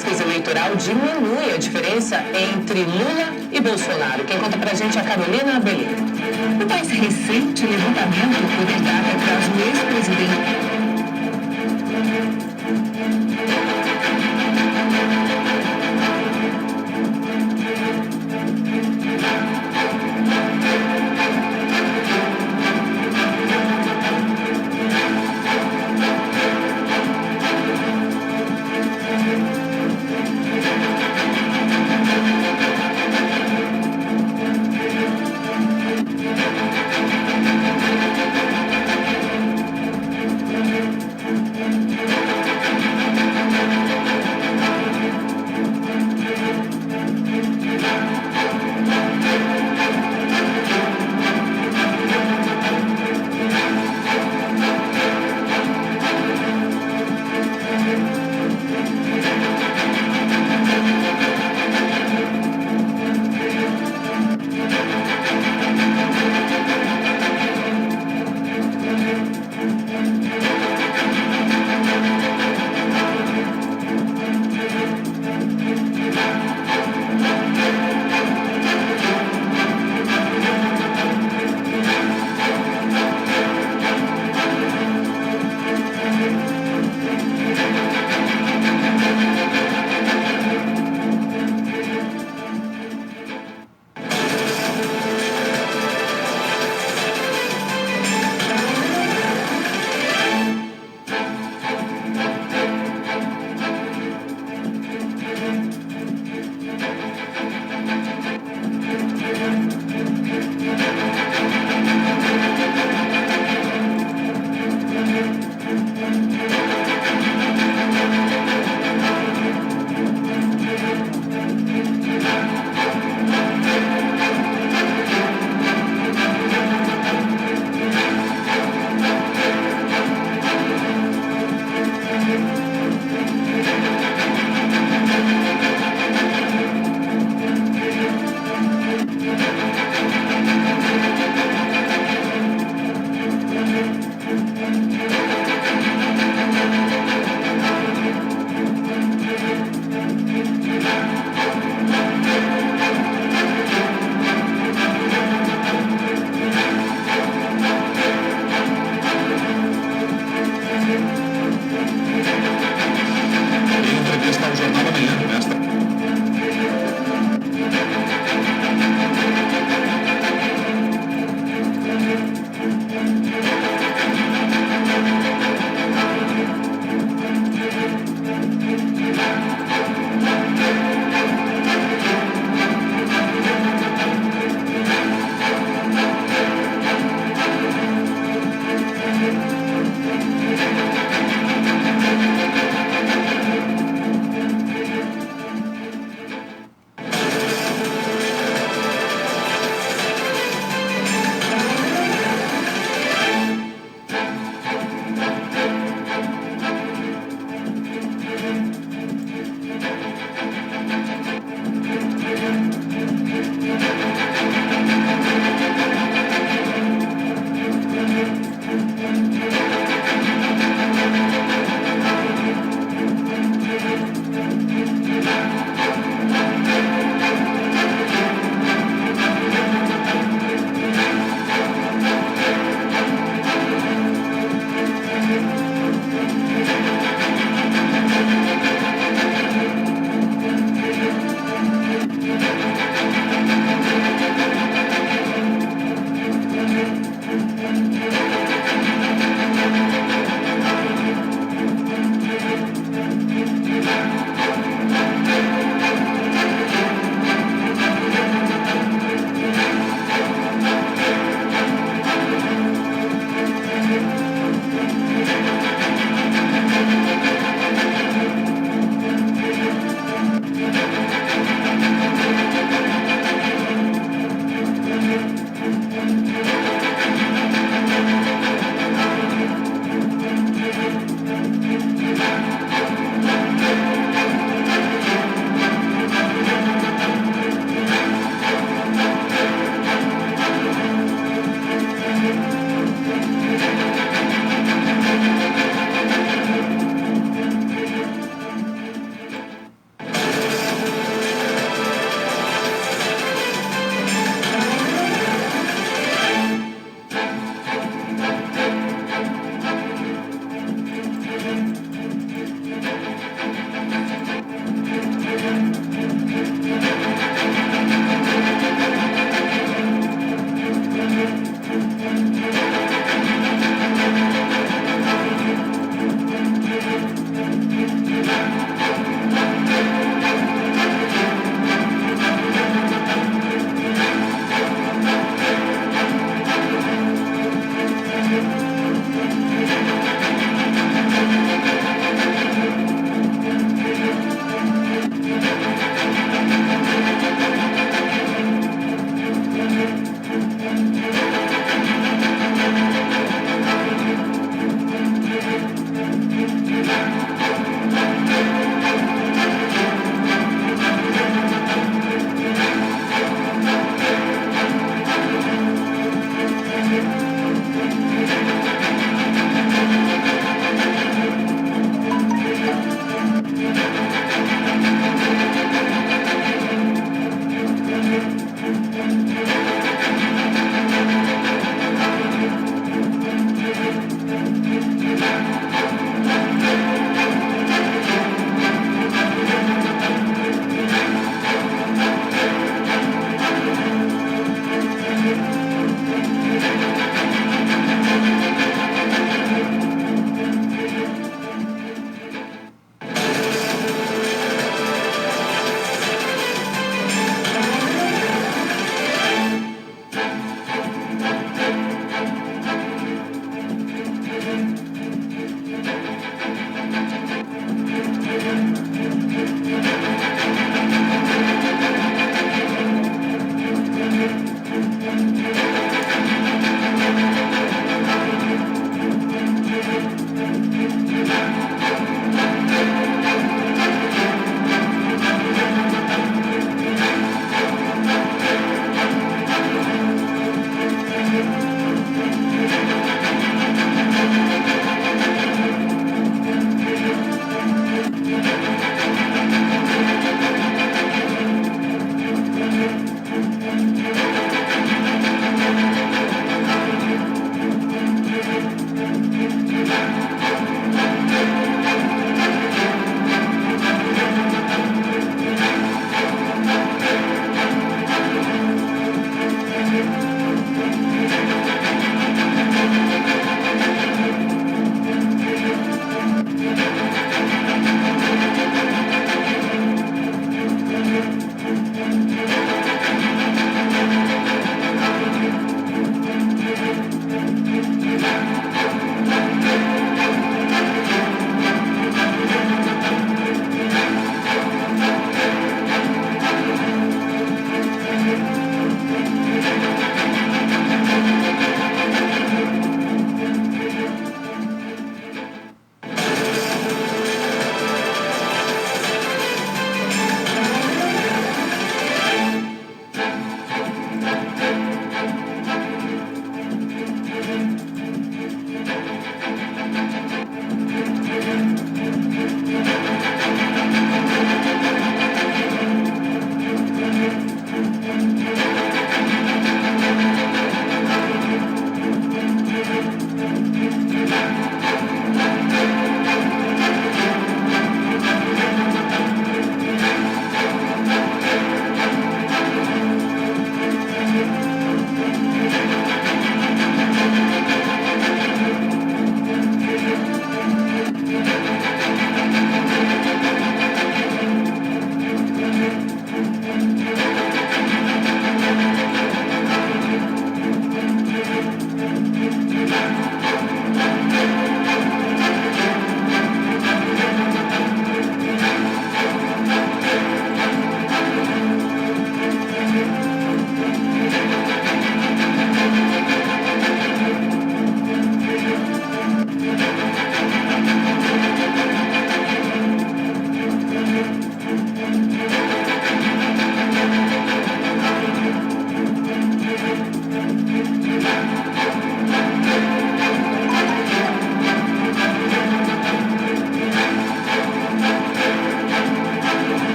pesquisa eleitoral diminui a diferença entre Lula e Bolsonaro. Quem conta pra gente é a Carolina Abelin. O mais recente levantamento publicado traz o ex-presidente.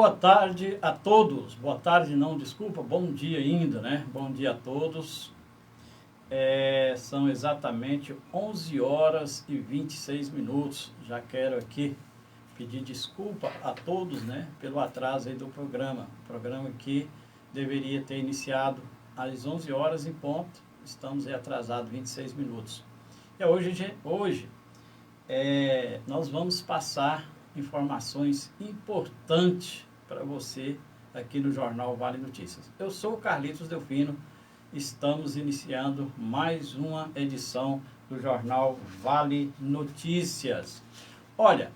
boa tarde a todos. Boa tarde, não, desculpa, bom dia ainda, né? Bom dia a todos. São exatamente 11 horas e 26 minutos. Já quero aqui pedir desculpa a todos, né, pelo atraso aí do programa. O programa que deveria ter iniciado às 11 horas em ponto. Estamos aí atrasados 26 minutos. E hoje nós vamos passar informações importantes para você aqui no Jornal Vale Notícias. Eu sou o Carlitos Delfino, estamos iniciando mais uma edição do Jornal Vale Notícias. Olha,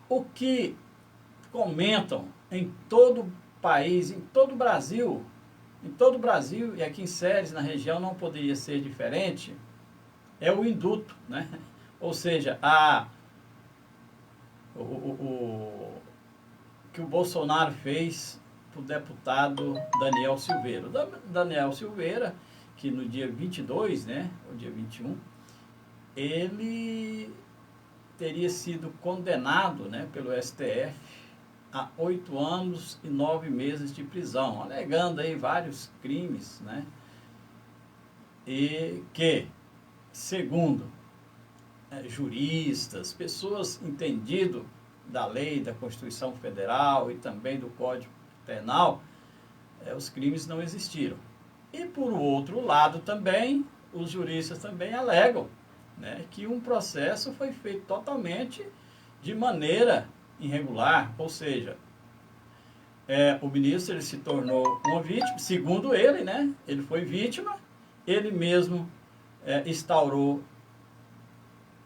o que comentam em todo o país, em todo o Brasil e aqui em Ceres, na região, não poderia ser diferente, é o induto, né? Ou seja, que o Bolsonaro fez para o deputado Daniel Silveira. Daniel Silveira, que no dia 22, né, o dia 21, ele teria sido condenado, né, pelo STF a 8 anos e 9 meses de prisão, alegando aí vários crimes, né, e que, segundo juristas, pessoas entendidas da lei, da Constituição Federal e também do Código Penal, os crimes não existiram. E por outro lado também, os juristas também alegam, né, que um processo foi feito totalmente de maneira irregular, ou seja, o ministro ele se tornou uma vítima, segundo ele, né, ele foi vítima, ele mesmo instaurou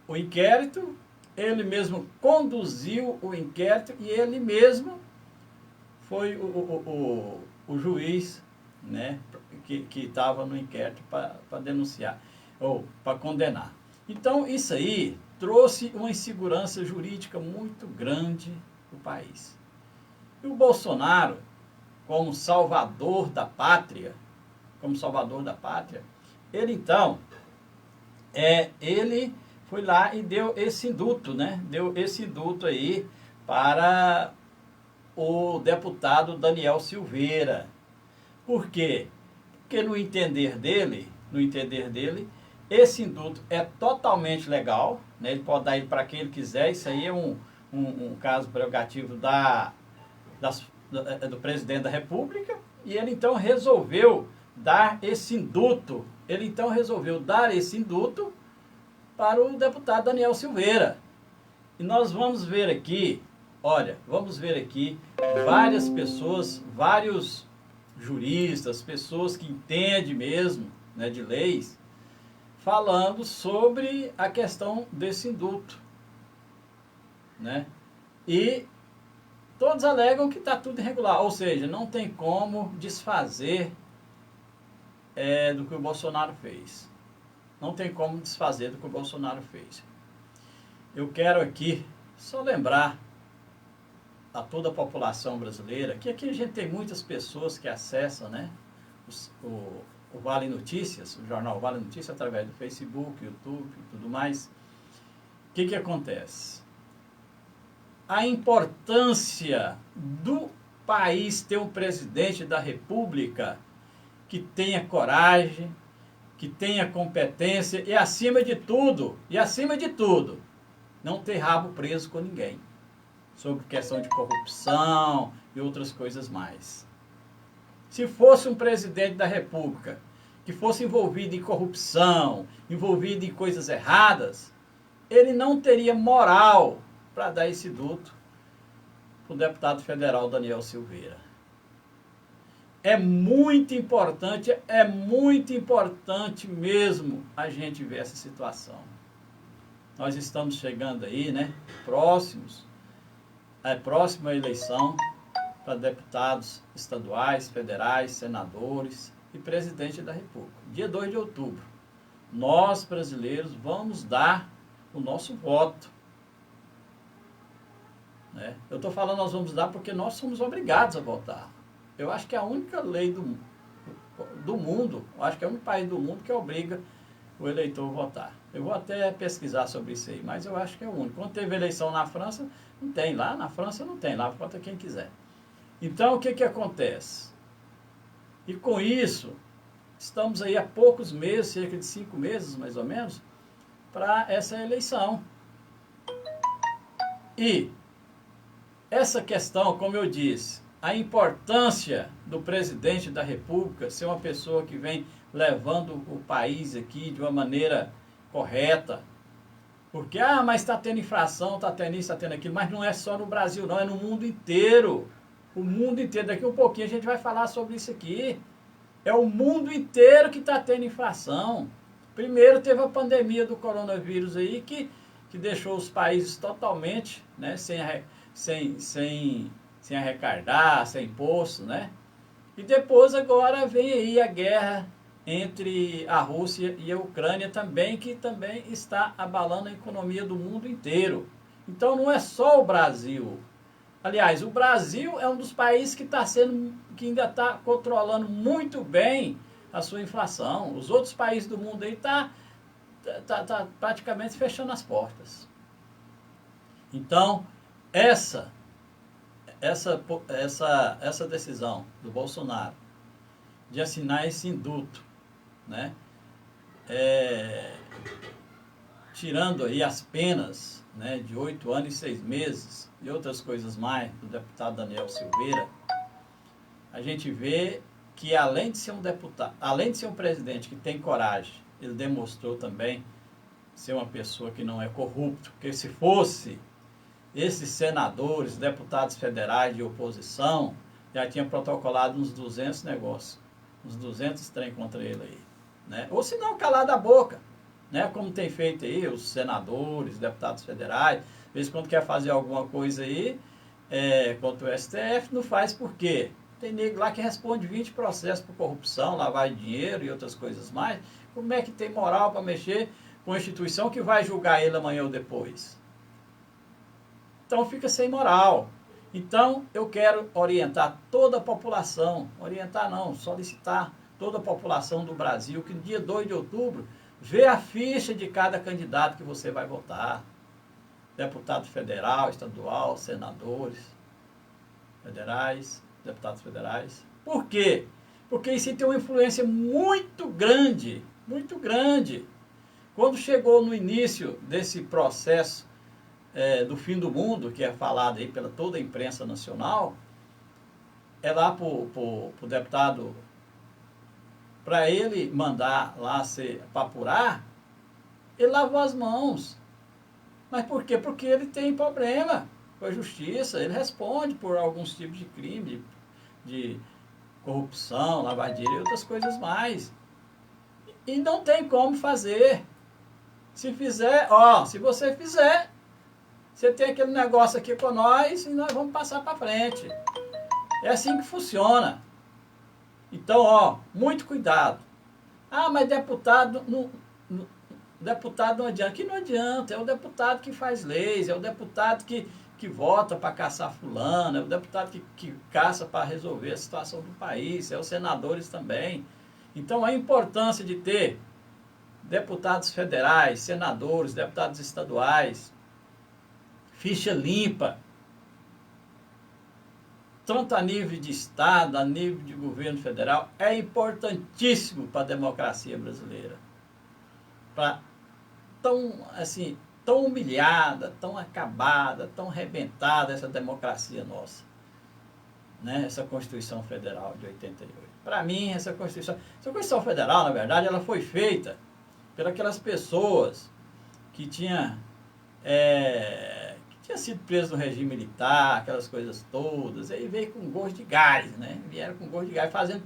o inquérito, ele mesmo conduziu o inquérito e ele mesmo foi o juiz, né, que estava no inquérito para denunciar ou para condenar. Então, isso aí trouxe uma insegurança jurídica muito grande no país. E o Bolsonaro, como salvador da pátria, ele então, ele foi lá e deu esse induto, né? Deu esse induto aí para o deputado Daniel Silveira. Por quê? Porque no entender dele, esse induto é totalmente legal, né? Ele pode dar ele para quem ele quiser, isso aí é um caso prerrogativo do presidente da República, e ele então resolveu dar esse induto, para o deputado Daniel Silveira. E nós vamos ver aqui, várias pessoas, vários juristas, pessoas que entendem mesmo, né, de leis, falando sobre a questão desse induto, né? E todos alegam que está tudo irregular, ou seja, não tem como desfazer do que o Bolsonaro fez. Não tem como desfazer do que o Bolsonaro fez. Eu quero aqui só lembrar a toda a população brasileira que aqui a gente tem muitas pessoas que acessam, né, o Vale Notícias, o jornal Vale Notícias, através do Facebook, YouTube e tudo mais. O que acontece? A importância do país ter um presidente da República que tenha coragem, que tenha competência e acima de tudo, não ter rabo preso com ninguém, sobre questão de corrupção e outras coisas mais. Se fosse um presidente da República que fosse envolvido em corrupção, envolvido em coisas erradas, ele não teria moral para dar esse duto para o deputado federal Daniel Silveira. É muito importante mesmo a gente ver essa situação. Nós estamos chegando aí, né, próxima eleição para deputados estaduais, federais, senadores e presidente da República. Dia 2 de outubro, nós brasileiros vamos dar o nosso voto, né? Eu estou falando nós vamos dar porque nós somos obrigados a votar. Eu acho que é a única lei do mundo, eu acho que é o único país do mundo que obriga o eleitor votar. Eu vou até pesquisar sobre isso aí, mas eu acho que é o único. Quando teve eleição na França, não tem lá. Na França não tem, lá vota quem quiser. Então, o que que acontece? E com isso, estamos aí há poucos meses, cerca de 5 meses mais ou menos, para essa eleição. E essa questão, como eu disse, a importância do presidente da República ser uma pessoa que vem levando o país aqui de uma maneira correta. Porque, mas está tendo infração, está tendo isso, está tendo aquilo. Mas não é só no Brasil, não, é no mundo inteiro. O mundo inteiro. Daqui um pouquinho a gente vai falar sobre isso aqui. É o mundo inteiro que está tendo infração. Primeiro teve a pandemia do coronavírus aí, que deixou os países totalmente, né, sem arrecadar, sem imposto, né? E depois agora vem aí a guerra entre a Rússia e a Ucrânia também, que também está abalando a economia do mundo inteiro. Então não é só o Brasil. Aliás, o Brasil é um dos países que ainda está controlando muito bem a sua inflação. Os outros países do mundo aí tá praticamente fechando as portas. Então, essa decisão do Bolsonaro de assinar esse induto, né, tirando aí as penas, né, de 8 anos e 6 meses e outras coisas mais do deputado Daniel Silveira, a gente vê que além de ser um deputado, além de ser um presidente que tem coragem, ele demonstrou também ser uma pessoa que não é corrupto, porque se fosse esses senadores, deputados federais de oposição, já tinha protocolado uns 200 negócios, uns 200 trem contra ele aí, né? Ou se não, calado a boca, né? Como tem feito aí os senadores, deputados federais, às vezes quando quer fazer alguma coisa aí, contra o STF, não faz por quê? Tem nego lá que responde 20 processos por corrupção, lavagem de dinheiro e outras coisas mais. Como é que tem moral para mexer com a instituição que vai julgar ele amanhã ou depois? Então fica sem moral. Então eu quero orientar toda a população, orientar não, solicitar toda a população do Brasil que no dia 2 de outubro vê a ficha de cada candidato que você vai votar. Deputado federal, estadual, senadores federais, deputados federais. Por quê? Porque isso tem uma influência muito grande, muito grande. Quando chegou no início desse processo do fim do mundo, que é falado aí pela toda a imprensa nacional, lá para o deputado, para ele mandar lá para apurar, ele lavou as mãos. Mas por quê? Porque ele tem problema com a justiça, ele responde por alguns tipos de crime, de corrupção, lavagem de dinheiro e outras coisas mais. E não tem como fazer. Se você fizer, você tem aquele negócio aqui com nós e nós vamos passar para frente. É assim que funciona. Então, muito cuidado. Mas deputado não adianta. Que não adianta. É o deputado que faz leis, é o deputado que vota para caçar fulano, é o deputado que caça para resolver a situação do país, é os senadores também. Então, a importância de ter deputados federais, senadores, deputados estaduais, ficha limpa, tanto a nível de Estado, a nível de governo federal, é importantíssimo para a democracia brasileira. Tão humilhada, tão acabada, tão arrebentada essa democracia nossa, né? Essa Constituição Federal de 88. Para mim, essa Constituição Federal, na verdade, ela foi feita pelas pessoas que tinha sido preso no regime militar, aquelas coisas todas, aí veio com gosto de gás, né? Vieram com gosto de gás, fazendo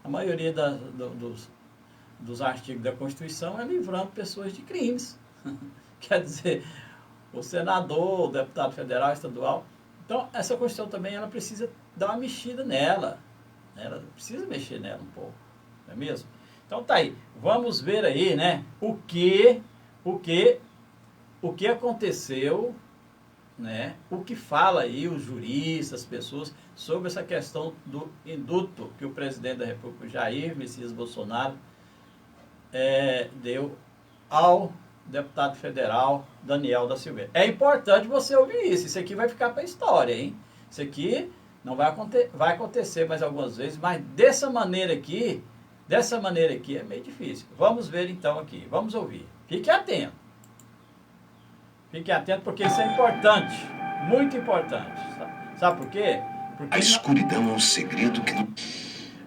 a maioria dos artigos da Constituição livrando pessoas de crimes. Quer dizer, o senador, o deputado federal, estadual. Então, essa Constituição também, ela precisa dar uma mexida nela. Ela precisa mexer nela um pouco, não é mesmo? Então tá aí, vamos ver aí, né, o que aconteceu, né, o que fala aí os juristas, as pessoas, sobre essa questão do induto que o presidente da República, Jair Messias Bolsonaro, deu ao deputado federal Daniel da Silveira. É importante você ouvir isso. Isso aqui vai ficar para a história, hein? Isso aqui não vai acontecer mais algumas vezes, mas dessa maneira aqui é meio difícil. Vamos ver então aqui, vamos ouvir. Fique atento. Fique atento porque isso é importante, muito importante. Sabe por quê? Porque a escuridão é um segredo que...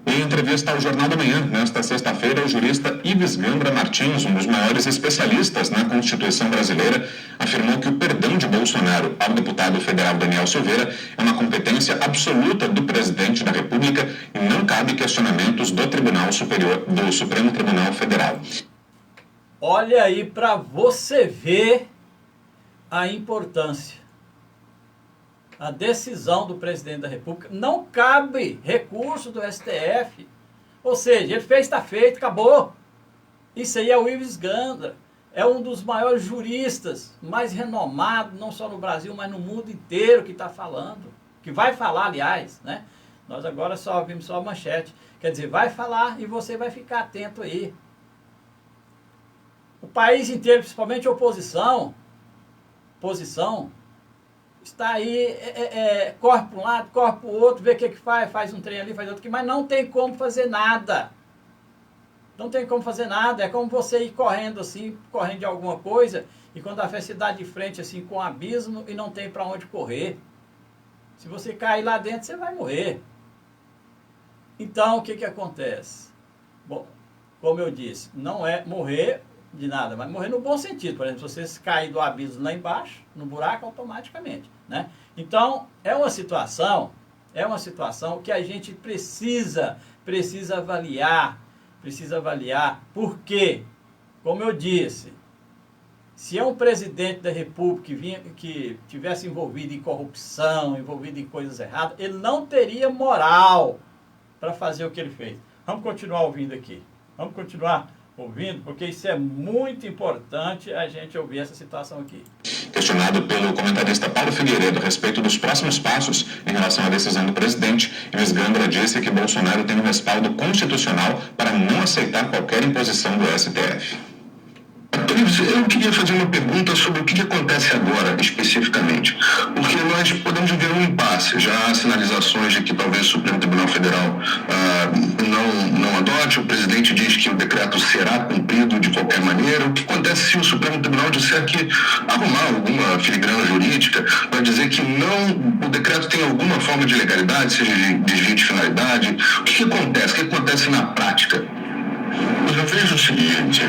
Em entrevista ao Jornal da Manhã, nesta sexta-feira, o jurista Ives Gandra Martins, um dos maiores especialistas na Constituição brasileira, afirmou que o perdão de Bolsonaro ao deputado federal Daniel Silveira é uma competência absoluta do presidente da República e não cabe questionamentos do do Supremo Tribunal Federal. Olha aí para você ver a importância. A decisão do presidente da República, não cabe recurso do STF. Ou seja, ele fez, está feito, acabou. Isso aí é o Ives Gandra. É um dos maiores juristas, mais renomados, não só no Brasil, mas no mundo inteiro que está falando. Que vai falar, aliás, né? Nós agora só vimos só a manchete. Quer dizer, vai falar e você vai ficar atento aí. O país inteiro, principalmente a oposição, está aí, corre para um lado, corre para o outro, vê o que faz um trem ali, faz outro aqui, mas não tem como fazer nada. Não tem como fazer nada, é como você ir correndo assim, correndo de alguma coisa, e quando a fé se dá de frente assim com um abismo e não tem para onde correr. Se você cair lá dentro, você vai morrer. Então, o que acontece? Bom, como eu disse, não é morrer de nada, mas morrer no bom sentido. Por exemplo, se você cair do abismo lá embaixo, no buraco, automaticamente, né? Então, é uma situação que a gente precisa avaliar, porque, como eu disse, se é um presidente da República que tivesse envolvido em corrupção, envolvido em coisas erradas, ele não teria moral para fazer o que ele fez. Vamos continuar ouvindo aqui. Vamos continuar ouvindo, porque isso é muito importante a gente ouvir essa situação aqui. Questionado pelo comentarista Paulo Figueiredo a respeito dos próximos passos em relação à decisão do presidente, Ives Gandra disse que Bolsonaro tem um respaldo constitucional para não aceitar qualquer imposição do STF. Eu queria fazer uma pergunta sobre o que acontece agora, especificamente. Porque nós podemos ver um impasse. Já há sinalizações de que talvez o Supremo Tribunal Federal não adote. O presidente diz que o decreto será cumprido de qualquer maneira. O que acontece se o Supremo Tribunal disser que arrumar alguma filigrana jurídica para dizer que o decreto tem alguma forma de legalidade, seja de desvio de finalidade? O que acontece? O que acontece na prática? Eu vejo o seguinte,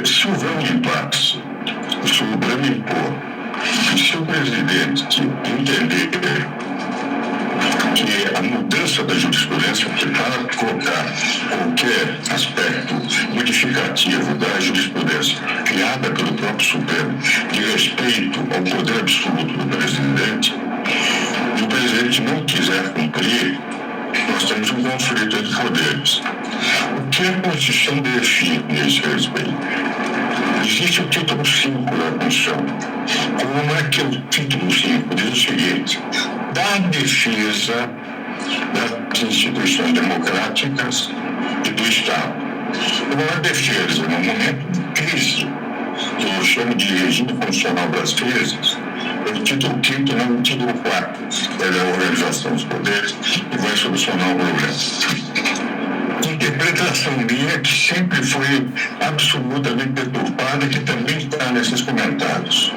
se houver um impasse, o Supremo impor, e se o presidente entender que a mudança da jurisprudência, que para colocar qualquer aspecto modificativo da jurisprudência criada pelo próprio Supremo, de respeito ao poder absoluto do presidente, e o presidente não quiser cumprir, nós temos um conflito entre poderes. O que a Constituição define nesse respeito? Existe o título 5 da Constituição. Como é que o título 5 diz o seguinte: da defesa das instituições democráticas e do Estado. Uma defesa, no momento de crise, que eu chamo de regime constitucional das crises, o título 5º, não o título 4, ele é a organização dos poderes e vai solucionar o problema. Interpretação minha que sempre foi absolutamente deturpada, que também está nesses comentários.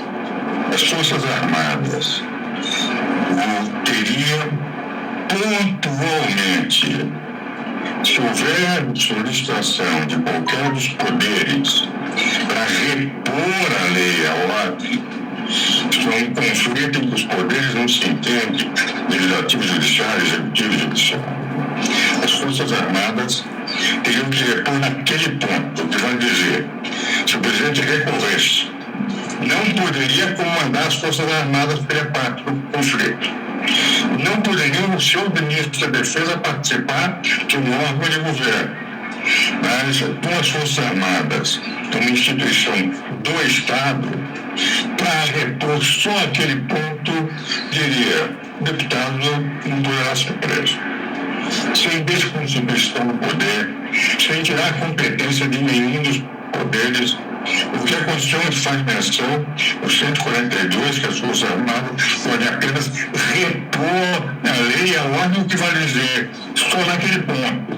As Forças Armadas teriam pontualmente, se houver solicitação de qualquer dos poderes para repor a lei, a ordem, se há um conflito entre os poderes, não se entende, legislativo, judiciário, executivo, judiciário. As Forças Armadas teriam que repor naquele ponto, que vai dizer, se o presidente recorresse, não poderia comandar as Forças Armadas pela parte do conflito. Não poderia o seu ministro da Defesa participar de um órgão de governo. Mas, com as Forças Armadas, uma instituição do Estado, para repor só aquele ponto, diria, o deputado não poderá ser preso. Sem desconstituição do poder, sem tirar a competência de nenhum dos poderes Porque a Constituição faz menção, o 142, que as Forças Armadas podem apenas repor a lei e a ordem, o que vale dizer, só naquele ponto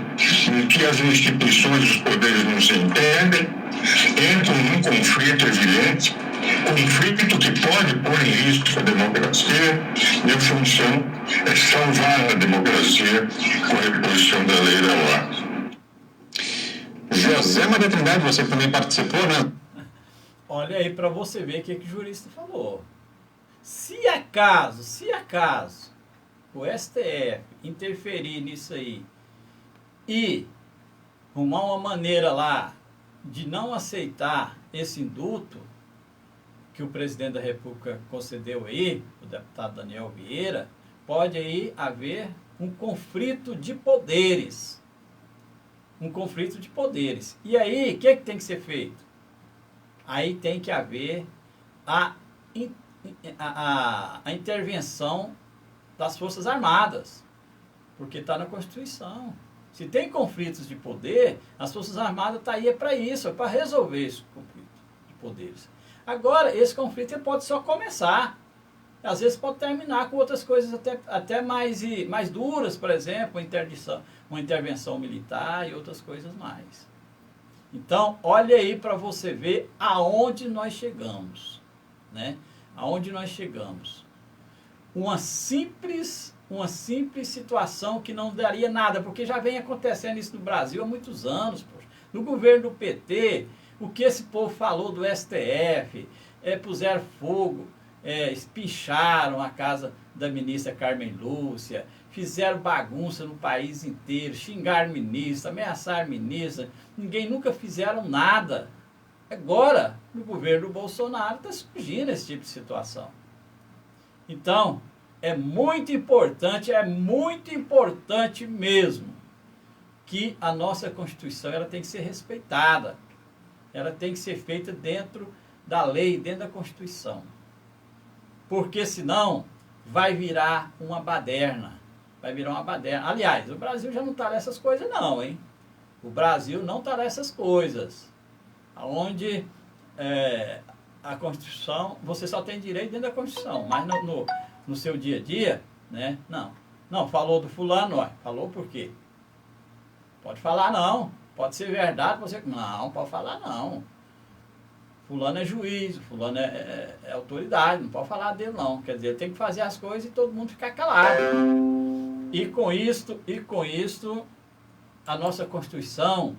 em que as instituições e os poderes não se entendem, entram num conflito evidente, conflito que pode pôr em risco a democracia, e a função é salvar a democracia com a reposição da lei e da ordem. José Maria Trindade, você também participou, né? Olha aí para você ver o que o jurista falou. Se acaso o STF interferir nisso aí e arrumar uma maneira lá de não aceitar esse indulto que o presidente da República concedeu aí, o deputado Daniel Vieira, pode aí haver um conflito de poderes. Um conflito de poderes. E aí, o que tem que ser feito? Aí tem que haver a intervenção das Forças Armadas, porque está na Constituição. Se tem conflitos de poder, as Forças Armadas estão aí para isso, é para resolver esse conflito de poderes. Agora, esse conflito ele pode só começar. Às vezes pode terminar com outras coisas até mais duras, por exemplo, uma intervenção militar e outras coisas mais. Então, olha aí para você ver aonde nós chegamos, né? Aonde nós chegamos. Uma simples situação que não daria nada, porque já vem acontecendo isso no Brasil há muitos anos. Poxa. No governo do PT, o que esse povo falou do STF, puseram fogo, espicharam a casa da ministra Carmen Lúcia, fizeram bagunça no país inteiro, xingaram ministra, ameaçaram ministra, ninguém nunca fizeram nada. Agora, no governo do Bolsonaro, está surgindo esse tipo de situação. Então, é muito importante mesmo, que a nossa Constituição ela tem que ser respeitada. Ela tem que ser feita dentro da lei, dentro da Constituição. Porque senão vai virar uma baderna. Vai virar uma baderna. Aliás, o Brasil já não está nessas coisas não, hein? O Brasil não está nessas coisas. Onde a Constituição, você só tem direito dentro da Constituição, mas no seu dia a dia, né? Não, falou do fulano, ó, falou por quê? Pode falar não, pode ser verdade, você não, pode falar não. Fulano é juiz, fulano é autoridade, não pode falar dele não. Quer dizer, tem que fazer as coisas e todo mundo ficar calado. E com isto, a nossa Constituição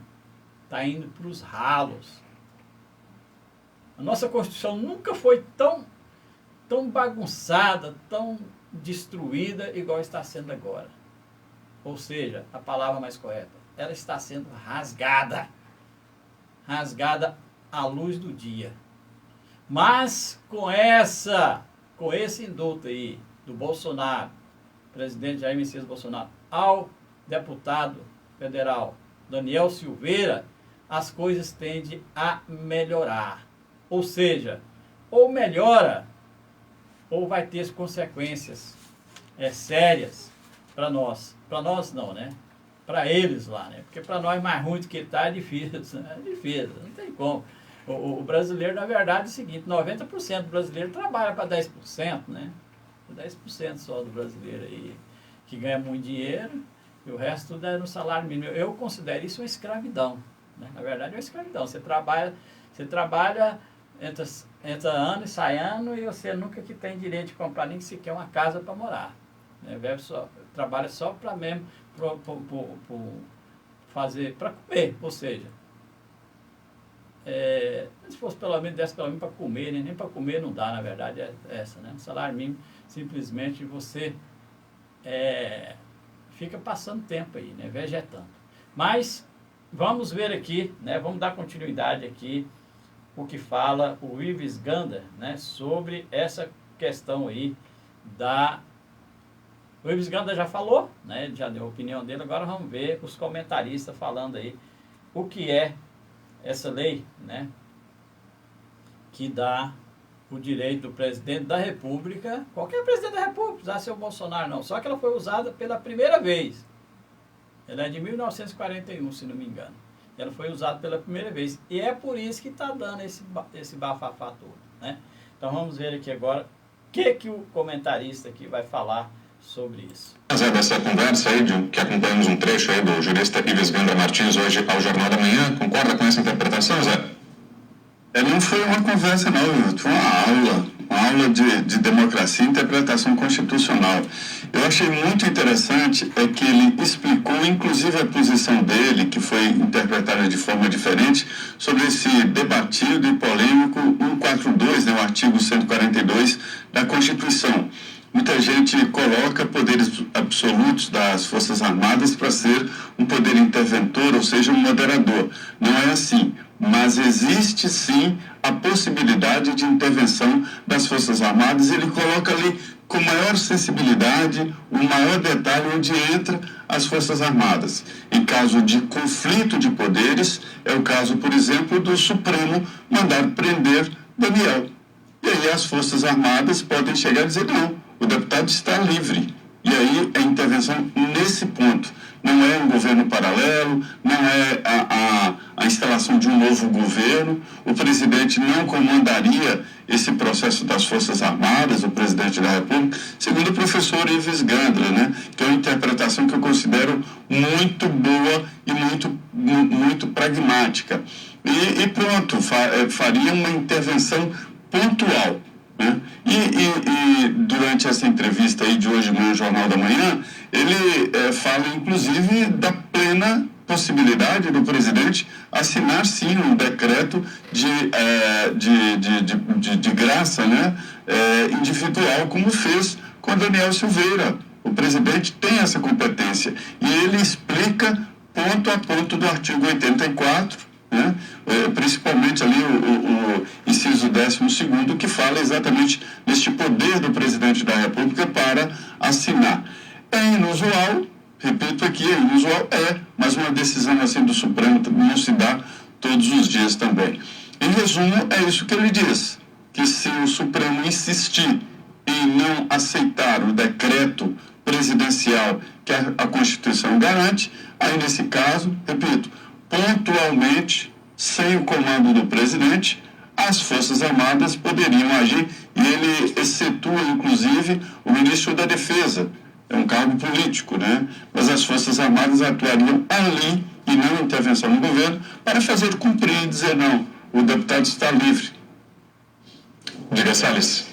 está indo para os ralos. A nossa Constituição nunca foi tão bagunçada, tão destruída, igual está sendo agora. Ou seja, a palavra mais correta, ela está sendo rasgada. Rasgada à luz do dia. Mas com esse indulto aí do Bolsonaro, presidente Jair Messias Bolsonaro, ao deputado federal Daniel Silveira, as coisas tendem a melhorar. Ou seja, ou melhora, ou vai ter consequências sérias para nós. Para nós não, né? Para eles lá, né? Porque para nós mais ruim do que está é difícil, né? É difícil, não tem como. O brasileiro, na verdade, é o seguinte, 90% do brasileiro trabalha para 10%, né? 10% só do brasileiro aí que ganha muito dinheiro e o resto tudo é no salário mínimo. Eu considero isso uma escravidão, né? Na verdade é uma escravidão. Você trabalha entra ano e sai ano e você nunca que tem direito de comprar nem sequer uma casa para morar. Né? Trabalha só para mesmo fazer para comer, ou seja, se fosse pelo menos, desse pelo menos para comer, né? Nem para comer não dá, na verdade, é essa, né? O salário mínimo, simplesmente você fica passando tempo aí, né? Vegetando. Mas, vamos ver aqui, né? Vamos dar continuidade aqui, o que fala o Ives Gander, né? Sobre essa questão aí O Ives Gander já falou, né? Já deu a opinião dele, agora vamos ver os comentaristas falando aí o que é essa lei, né, que dá o direito do presidente da República, qualquer presidente da República, usar ser o Bolsonaro não, só que ela foi usada pela primeira vez. Ela é de 1941, se não me engano. Ela foi usada pela primeira vez. E é por isso que está dando esse bafafá todo, né? Então vamos ver aqui agora o que o comentarista aqui vai falar sobre isso. Zé, dessa conversa aí, que acompanhamos um trecho aí do jurista Ives Gandra Martins hoje ao Jornal da Manhã, concorda com essa interpretação, Zé? Não foi uma conversa, não, foi uma aula de democracia e interpretação constitucional. Eu achei muito interessante que ele explicou, inclusive, a posição dele, que foi interpretada de forma diferente, sobre esse debatido e polêmico 142, né, o artigo 142 da Constituição. Muita gente coloca poderes absolutos das Forças Armadas para ser um poder interventor, ou seja, um moderador. Não é assim, mas existe sim a possibilidade de intervenção das Forças Armadas. Ele coloca ali com maior sensibilidade, o maior detalhe onde entra as Forças Armadas. Em caso de conflito de poderes, é o caso, por exemplo, do Supremo mandar prender Daniel. E aí as Forças Armadas podem chegar e dizer, não, o deputado está livre. E aí a intervenção nesse ponto. Não é um governo paralelo, não é a instalação de um novo governo. O presidente não comandaria esse processo das Forças Armadas, o presidente da República, segundo o professor Ives Gandra, né? Que é uma interpretação que eu considero muito boa e muito pragmática. E pronto, faria uma intervenção pontual. Né? E durante essa entrevista aí de hoje no Jornal da Manhã, ele fala inclusive da plena possibilidade do presidente assinar sim um decreto de graça, né, individual, como fez com Daniel Silveira. O presidente tem essa competência e ele explica ponto a ponto do artigo 84, né? Principalmente ali o inciso 12º, que fala exatamente deste poder do presidente da República para assinar. É inusual, repito aqui, mas uma decisão assim do Supremo não se dá todos os dias também. Em resumo, é isso que ele diz, que se o Supremo insistir em não aceitar o decreto presidencial que a Constituição garante, aí nesse caso, repito, pontualmente, sem o comando do presidente, as Forças Armadas poderiam agir, e ele excetua, inclusive, o ministro da Defesa, é um cargo político, né? Mas as Forças Armadas atuariam ali, e não intervenção no governo, para fazer cumprir e dizer, não, o deputado está livre. Diga, Salles.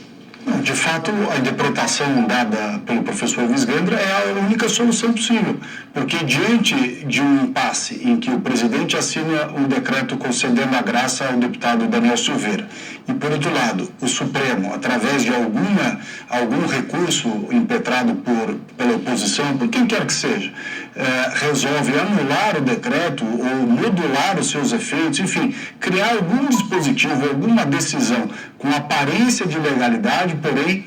De fato, a interpretação dada pelo professor Ives Gandra é a única solução possível, porque diante de um impasse em que o presidente assina um decreto concedendo a graça ao deputado Daniel Silveira, e por outro lado, o Supremo, através de algum recurso impetrado pela oposição, por quem quer que seja, resolve anular o decreto ou modular os seus efeitos, enfim, criar algum dispositivo, alguma decisão com aparência de legalidade, porém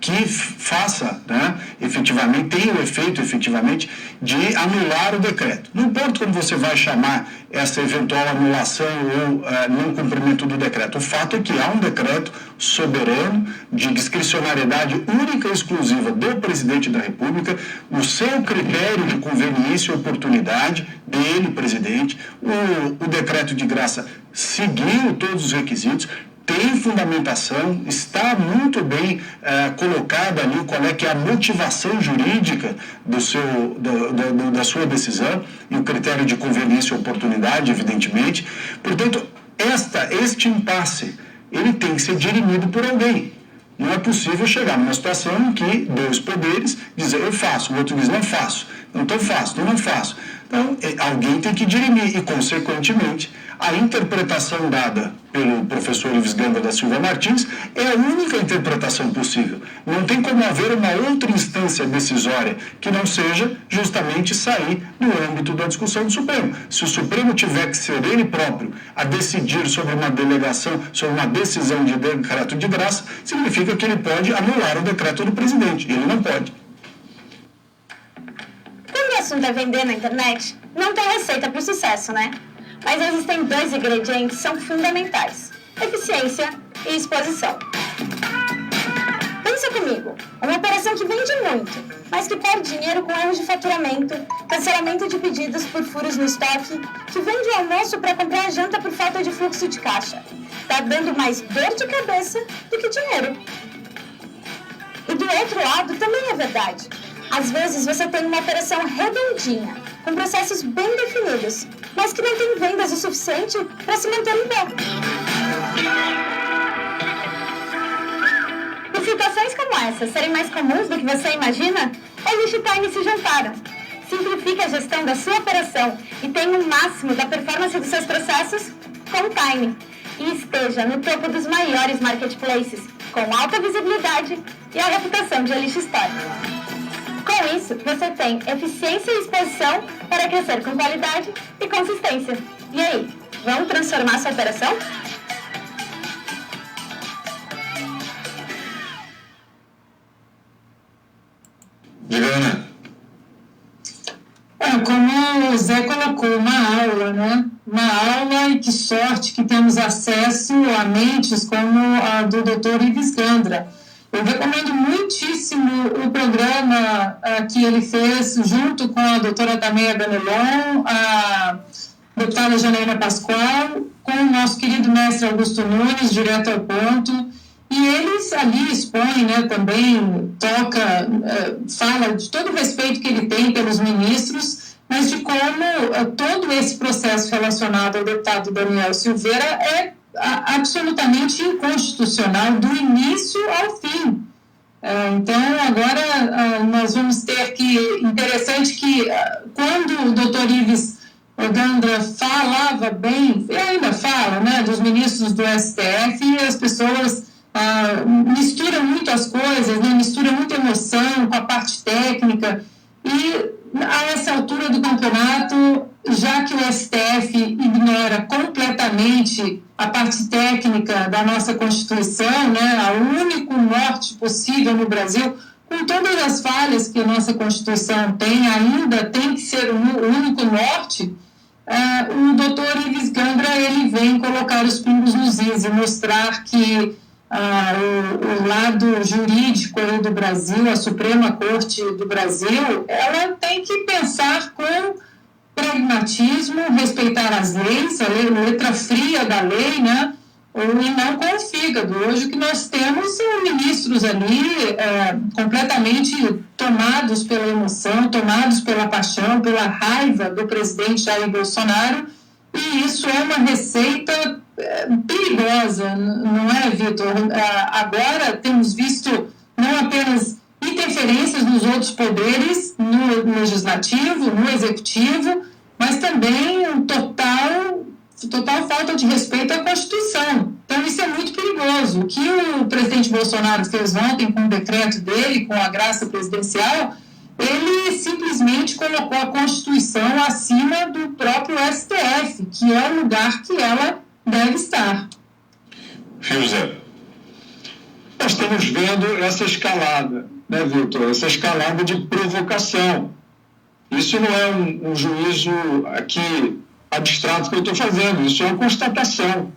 que faça, né, efetivamente, tenha o efeito efetivamente de anular o decreto. Não importa como você vai chamar essa eventual anulação ou não cumprimento do decreto. O fato é que há um decreto soberano de discricionariedade única e exclusiva do presidente da República, o seu critério de conveniência e oportunidade dele, presidente, o decreto de graça seguiu todos os requisitos, tem fundamentação, está muito bem colocada ali qual é que é a motivação jurídica da sua decisão e o critério de conveniência e oportunidade, evidentemente. Portanto, este impasse, ele tem que ser dirimido por alguém. Não é possível chegar numa situação em que dois poderes dizem eu faço, o outro diz não faço, então faço, então não faço. Então, alguém tem que dirimir e, consequentemente, a interpretação dada pelo professor Ives Gandra da Silva Martins é a única interpretação possível. Não tem como haver uma outra instância decisória que não seja justamente sair do âmbito da discussão do Supremo. Se o Supremo tiver que ser ele próprio a decidir sobre uma delegação, sobre uma decisão de decreto de graça, significa que ele pode anular o decreto do presidente. Ele não pode. Quando o assunto é vender na internet, não tem receita para o sucesso, né? Mas existem dois ingredientes que são fundamentais: eficiência e exposição. Pensa comigo, uma operação que vende muito, mas que perde dinheiro com erros de faturamento, cancelamento de pedidos por furos no estoque, que vende o almoço para comprar a janta por falta de fluxo de caixa. Tá dando mais dor de cabeça do que dinheiro. E do outro lado também é verdade. Às vezes você tem uma operação redondinha, com processos bem definidos, mas que não tem vendas o suficiente para se manter em pé. E situações como essa serem mais comuns do que você imagina, o Lixo Time se juntaram. Simplifica a gestão da sua operação e tenha um máximo da performance dos seus processos com o Time. E esteja no topo dos maiores marketplaces, com alta visibilidade e a reputação de lixo histórico. Com isso, você tem eficiência e exposição para crescer com qualidade e consistência. E aí, vamos transformar sua operação? Juliana. Como o Zé colocou, uma aula, né? Uma aula, e que sorte que temos acesso a mentes como a do Dr. Ives Gandra. Eu recomendo muitíssimo o programa que ele fez junto com a doutora Tameia Ganelon, a deputada Janaína Pascoal, com o nosso querido mestre Augusto Nunes, direto ao ponto. E eles ali expõem, né, também, fala de todo o respeito que ele tem pelos ministros, mas de como todo esse processo relacionado ao deputado Daniel Silveira é absolutamente inconstitucional do início ao fim. Então, agora nós vamos ter interessante que quando o doutor Ives Gandra falava bem, e ainda fala, né, dos ministros do STF, as pessoas misturam muito as coisas, né, misturam muita emoção com a parte técnica, e a essa altura do campeonato, já que o STF ignora completamente a parte técnica da nossa Constituição, né, o único norte possível no Brasil, com todas as falhas que a nossa Constituição tem, ainda tem que ser o único norte, o doutor Ives Gandra, ele vem colocar os pingos nos is e mostrar que o lado jurídico do Brasil, a Suprema Corte do Brasil, ela tem que pensar com pragmatismo, respeitar as leis, a letra fria da lei, né? E não com o fígado. Hoje o que nós temos são ministros ali completamente tomados pela emoção, tomados pela paixão, pela raiva do presidente Jair Bolsonaro, e isso é uma receita perigosa, não é, Vitor? Agora temos visto não apenas interferências nos outros poderes, no legislativo, no executivo, mas também total falta de respeito à Constituição. Então isso é muito perigoso. O que o presidente Bolsonaro fez ontem com o decreto dele, com a graça presidencial, ele simplesmente colocou a Constituição acima do próprio STF, que é o lugar que ela deve estar. Zé. Nós estamos vendo essa escalada, né, Vitor? Essa escalada de provocação. Isso não é um juízo aqui abstrato que eu estou fazendo, isso é uma constatação.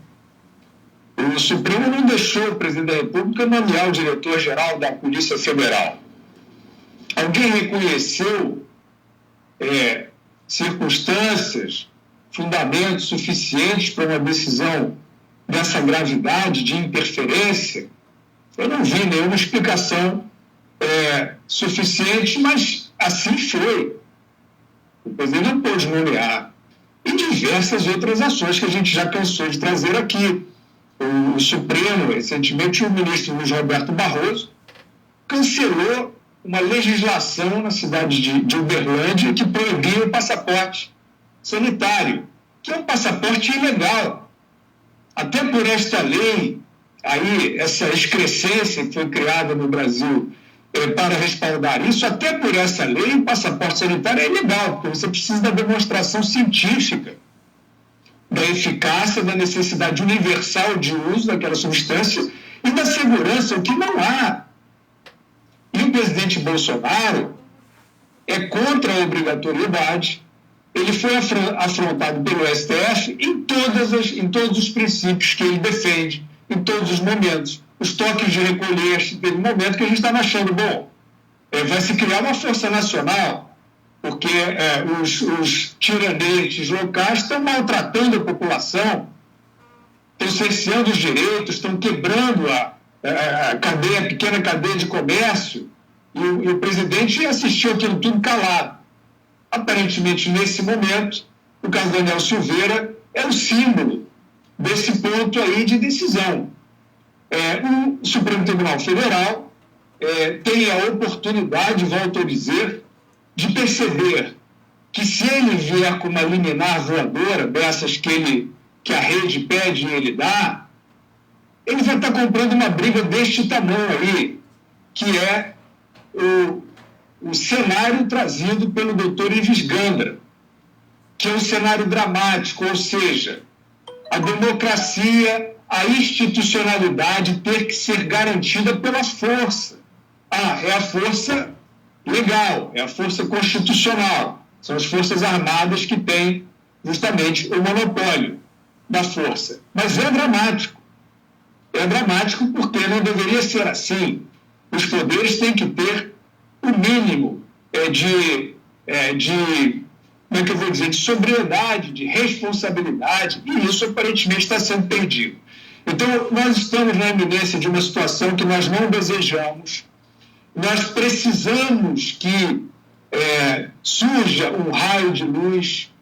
O Supremo não deixou o presidente da República nomear o diretor-geral da Polícia Federal. Alguém reconheceu circunstâncias, fundamentos suficientes para uma decisão dessa gravidade de interferência? Eu não vi nenhuma explicação suficiente, mas assim foi. O presidente não pôde nomear. E diversas outras ações que a gente já cansou de trazer aqui. O Supremo, recentemente, o ministro Luiz Roberto Barroso cancelou uma legislação na cidade de Uberlândia que proibia o passaporte sanitário, que é um passaporte ilegal. Até por esta lei, aí, essa excrescência que foi criada no Brasil para respaldar isso, até por essa lei, o passaporte sanitário é ilegal, porque você precisa da demonstração científica da eficácia, da necessidade universal de uso daquela substância e da segurança, o que não há. E o presidente Bolsonaro é contra a obrigatoriedade, ele foi afrontado pelo STF em todos os princípios que ele defende, em todos os momentos. os toques de recolher. Teve um momento que a gente estava achando, bom, vai se criar uma força nacional, porque os tiranentes locais estão maltratando a população, estão cerceando os direitos, estão quebrando a pequena cadeia de comércio, e o presidente assistiu aquilo tudo calado. Aparentemente, nesse momento, o caso Daniel Silveira é o símbolo desse ponto aí de decisão. O Supremo Tribunal Federal tem a oportunidade, volto a dizer, de perceber que se ele vier com uma liminar voadora, dessas que a rede pede e ele dá, ele vai estar comprando uma briga deste tamanho aí, que é o cenário trazido pelo doutor Ives Gandra, que é um cenário dramático, ou seja, a democracia, a institucionalidade ter que ser garantida pela força. É a força legal, é a força constitucional. São as Forças Armadas que têm justamente o monopólio da força. Mas é dramático. É dramático porque não deveria ser assim. Os poderes têm que ter o mínimo como é que eu vou dizer, de sobriedade, de responsabilidade, e isso aparentemente está sendo perdido. Então, nós estamos na iminência de uma situação que nós não desejamos. Nós precisamos que surja um raio de luz,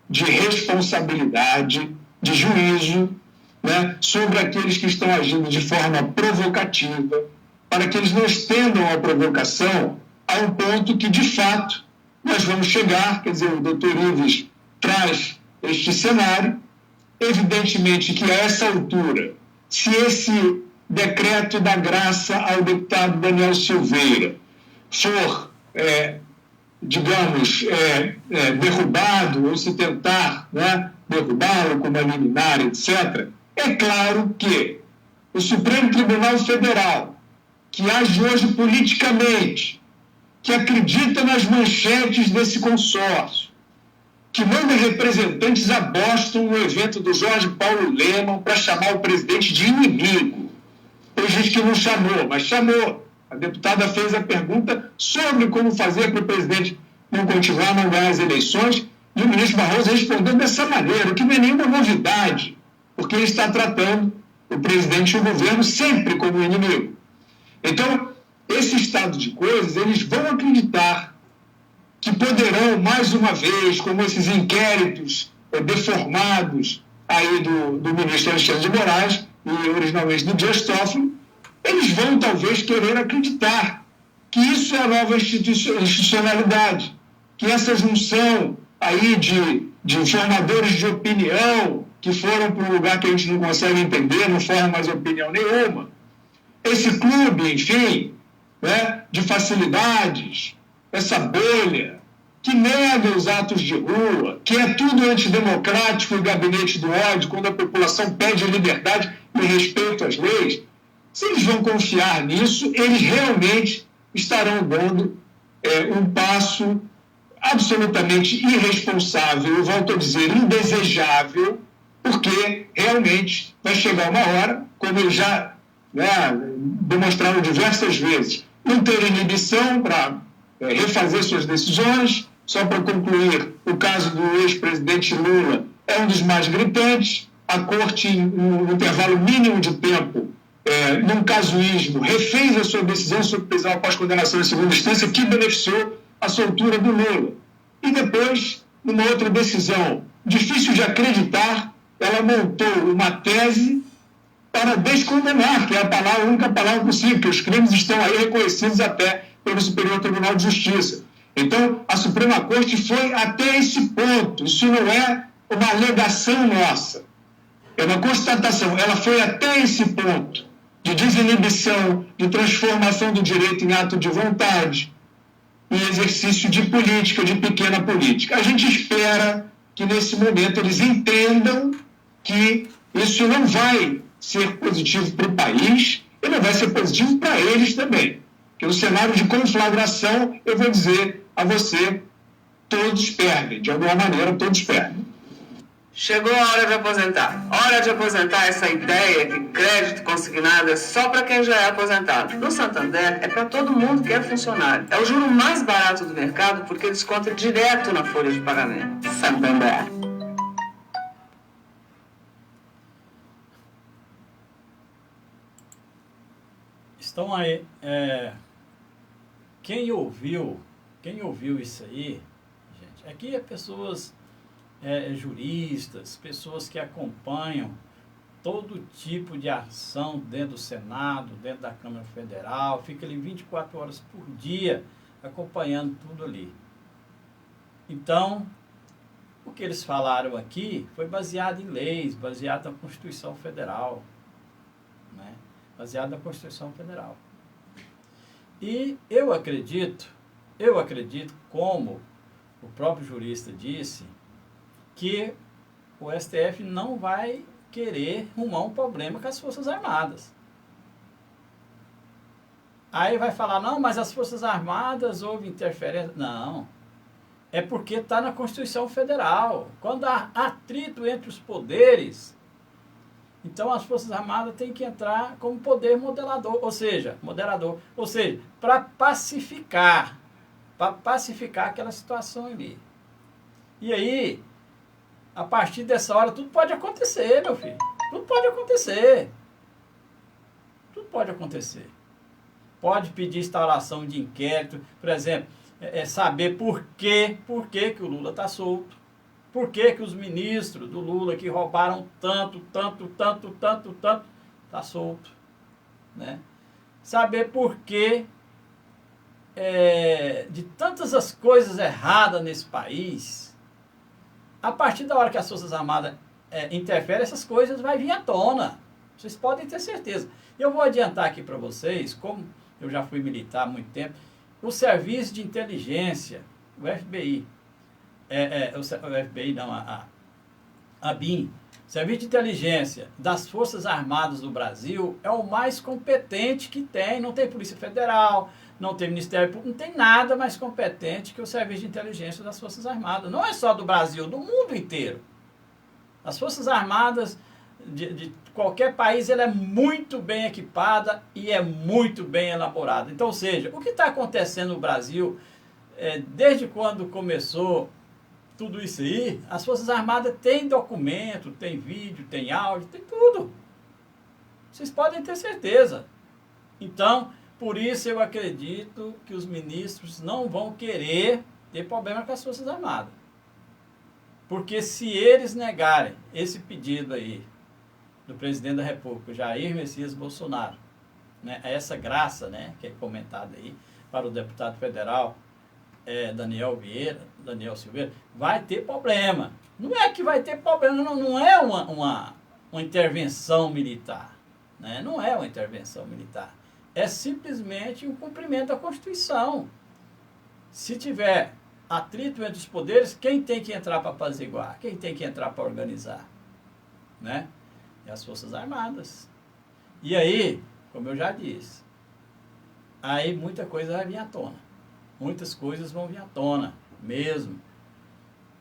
de responsabilidade, de juízo, né, sobre aqueles que estão agindo de forma provocativa, para que eles não estendam a provocação a um ponto que, de fato, nós vamos chegar. Quer dizer, o doutor Ives traz este cenário. Evidentemente que, a essa altura, se esse decreto da graça ao deputado Daniel Silveira for, derrubado, ou se tentar, né, derrubá-lo com uma liminar, etc., é claro que o Supremo Tribunal Federal, que age hoje politicamente, que acredita nas manchetes desse consórcio, que manda representantes a Boston no evento do Jorge Paulo Lemann para chamar o presidente de inimigo. Tem gente que não chamou, mas chamou. A deputada fez a pergunta sobre como fazer para o presidente não continuar, não ganhar as eleições, e o ministro Barroso respondeu dessa maneira, o que não é nenhuma novidade, porque ele está tratando o presidente e o governo sempre como inimigo. Então, esse estado de coisas, eles vão acreditar que poderão, mais uma vez, como esses inquéritos deformados aí do ministro Alexandre de Moraes, e originalmente do Dias Toffoli, eles vão talvez querer acreditar que isso é a nova institucionalidade, que essa junção aí de informadores de opinião que foram para um lugar que a gente não consegue entender, não forma mais opinião nenhuma, esse clube, enfim, né, de facilidades, essa bolha que nega os atos de rua, que é tudo antidemocrático e gabinete do ódio, quando a população pede liberdade e respeito às leis, se eles vão confiar nisso, eles realmente estarão dando um passo absolutamente irresponsável, eu volto a dizer, indesejável, porque realmente vai chegar uma hora, como eles já demonstraram diversas vezes, não ter inibição para refazer suas decisões. Só para concluir, o caso do ex-presidente Lula é um dos mais gritantes. A Corte, em um intervalo mínimo de tempo, num casuísmo, refez a sua decisão sobre prisão após condenação em segunda instância, que beneficiou a soltura do Lula. E depois, numa outra decisão, difícil de acreditar, ela montou uma tese para descondenar, que é a única palavra possível, que os crimes estão aí reconhecidos até pelo Superior Tribunal de Justiça. Então, a Suprema Corte foi até esse ponto. Isso não é uma alegação nossa, é uma constatação. Ela foi até esse ponto de desinibição, de transformação do direito em ato de vontade, em exercício de política, de pequena política. A gente espera que, nesse momento, eles entendam que isso não vai ser positivo para o país e não vai ser positivo para eles também. Porque no cenário de conflagração, eu vou dizer a você, todos perdem. De alguma maneira, todos perdem. Chegou a hora de aposentar. Hora de aposentar essa ideia que crédito consignado é só para quem já é aposentado. No Santander é para todo mundo que é funcionário. É o juro mais barato do mercado porque desconta direto na folha de pagamento. Santander. Estão aí, quem ouviu isso aí, gente, aqui é pessoas juristas, pessoas que acompanham todo tipo de ação dentro do Senado, dentro da Câmara Federal, fica ali 24 horas por dia acompanhando tudo ali. Então, o que eles falaram aqui foi baseado em leis, baseado na Constituição Federal, né? Baseado na Constituição Federal. E eu acredito, como o próprio jurista disse, que o STF não vai querer arrumar um problema com as Forças Armadas. Aí vai falar, não, mas as Forças Armadas houve interferência. Não, é porque está na Constituição Federal. Quando há atrito entre os poderes, então as Forças Armadas têm que entrar como poder moderador, ou seja, para pacificar aquela situação ali. E aí, a partir dessa hora, tudo pode acontecer, meu filho. Tudo pode acontecer. Tudo pode acontecer. Pode pedir instauração de inquérito, por exemplo, saber por que o Lula está solto. Por que os ministros do Lula que roubaram tanto, está solto. Né? Saber por que de tantas as coisas erradas nesse país. A partir da hora que as Forças Armadas interferem, essas coisas vão vir à tona. Vocês podem ter certeza. Eu vou adiantar aqui para vocês, como eu já fui militar há muito tempo, o Serviço de Inteligência, o FBI, o FBI não, a BIM, Serviço de Inteligência das Forças Armadas do Brasil é o mais competente que tem. Não tem Polícia Federal, não tem Ministério Público, não tem nada mais competente que o Serviço de Inteligência das Forças Armadas. Não é só do Brasil, do mundo inteiro. As Forças Armadas de qualquer país, ela é muito bem equipada e é muito bem elaborada. Então, ou seja, o que está acontecendo no Brasil, desde quando começou tudo isso aí, as Forças Armadas têm documento, tem vídeo, tem áudio, tem tudo. Vocês podem ter certeza. Então, por isso eu acredito que os ministros não vão querer ter problema com as Forças Armadas. Porque se eles negarem esse pedido aí do presidente da República, Jair Messias Bolsonaro, né, essa graça, né, que é comentada aí, para o deputado federal Daniel Silveira, vai ter problema. Não é que vai ter problema, não é uma intervenção militar. Né? Não é uma intervenção militar. É simplesmente um cumprimento da Constituição. Se tiver atrito entre os poderes, quem tem que entrar para apaziguar? Quem tem que entrar para organizar? Né? É as Forças Armadas. E aí, como eu já disse, aí muita coisa vai vir à tona. Muitas coisas vão vir à tona, mesmo.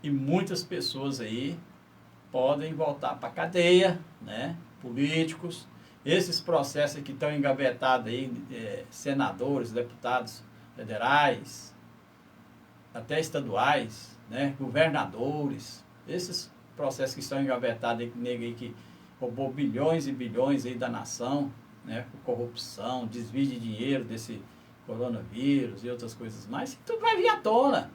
E muitas pessoas aí podem voltar para a cadeia, né? Políticos. Esses processos que estão engavetados aí, senadores, deputados federais, até estaduais, né? Governadores, esses processos que estão engavetados aí, nego aí que roubou bilhões e bilhões aí da nação, né? Por corrupção, desvio de dinheiro desse coronavírus e outras coisas mais, tudo vai vir à tona.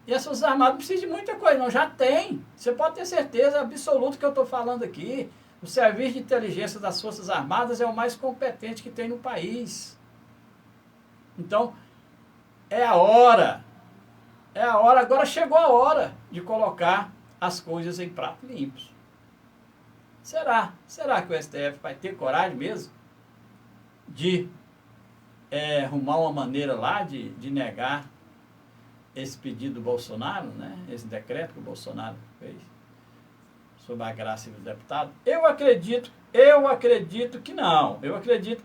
E as Forças Armadas precisam de muita coisa, não, já tem. Você pode ter certeza absoluta que eu estou falando aqui. O Serviço de Inteligência das Forças Armadas é o mais competente que tem no país. Então, é a hora, agora chegou a hora de colocar as coisas em prato limpos. Será que o STF vai ter coragem mesmo de arrumar uma maneira lá de negar esse pedido do Bolsonaro, né? Esse decreto que o Bolsonaro fez sobre a graça do deputado? Eu acredito que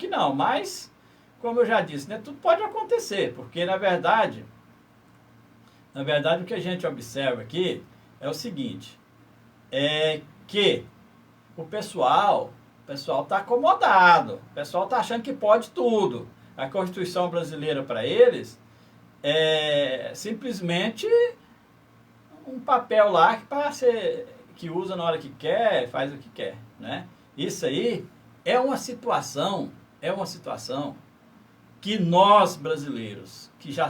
não, mas, como eu já disse, né, tudo pode acontecer, porque na verdade o que a gente observa aqui é o seguinte, é que o pessoal está acomodado, o pessoal está achando que pode tudo. A Constituição brasileira para eles é simplesmente um papel lá que usa na hora que quer, faz o que quer, né? Isso aí é uma situação que nós brasileiros, que já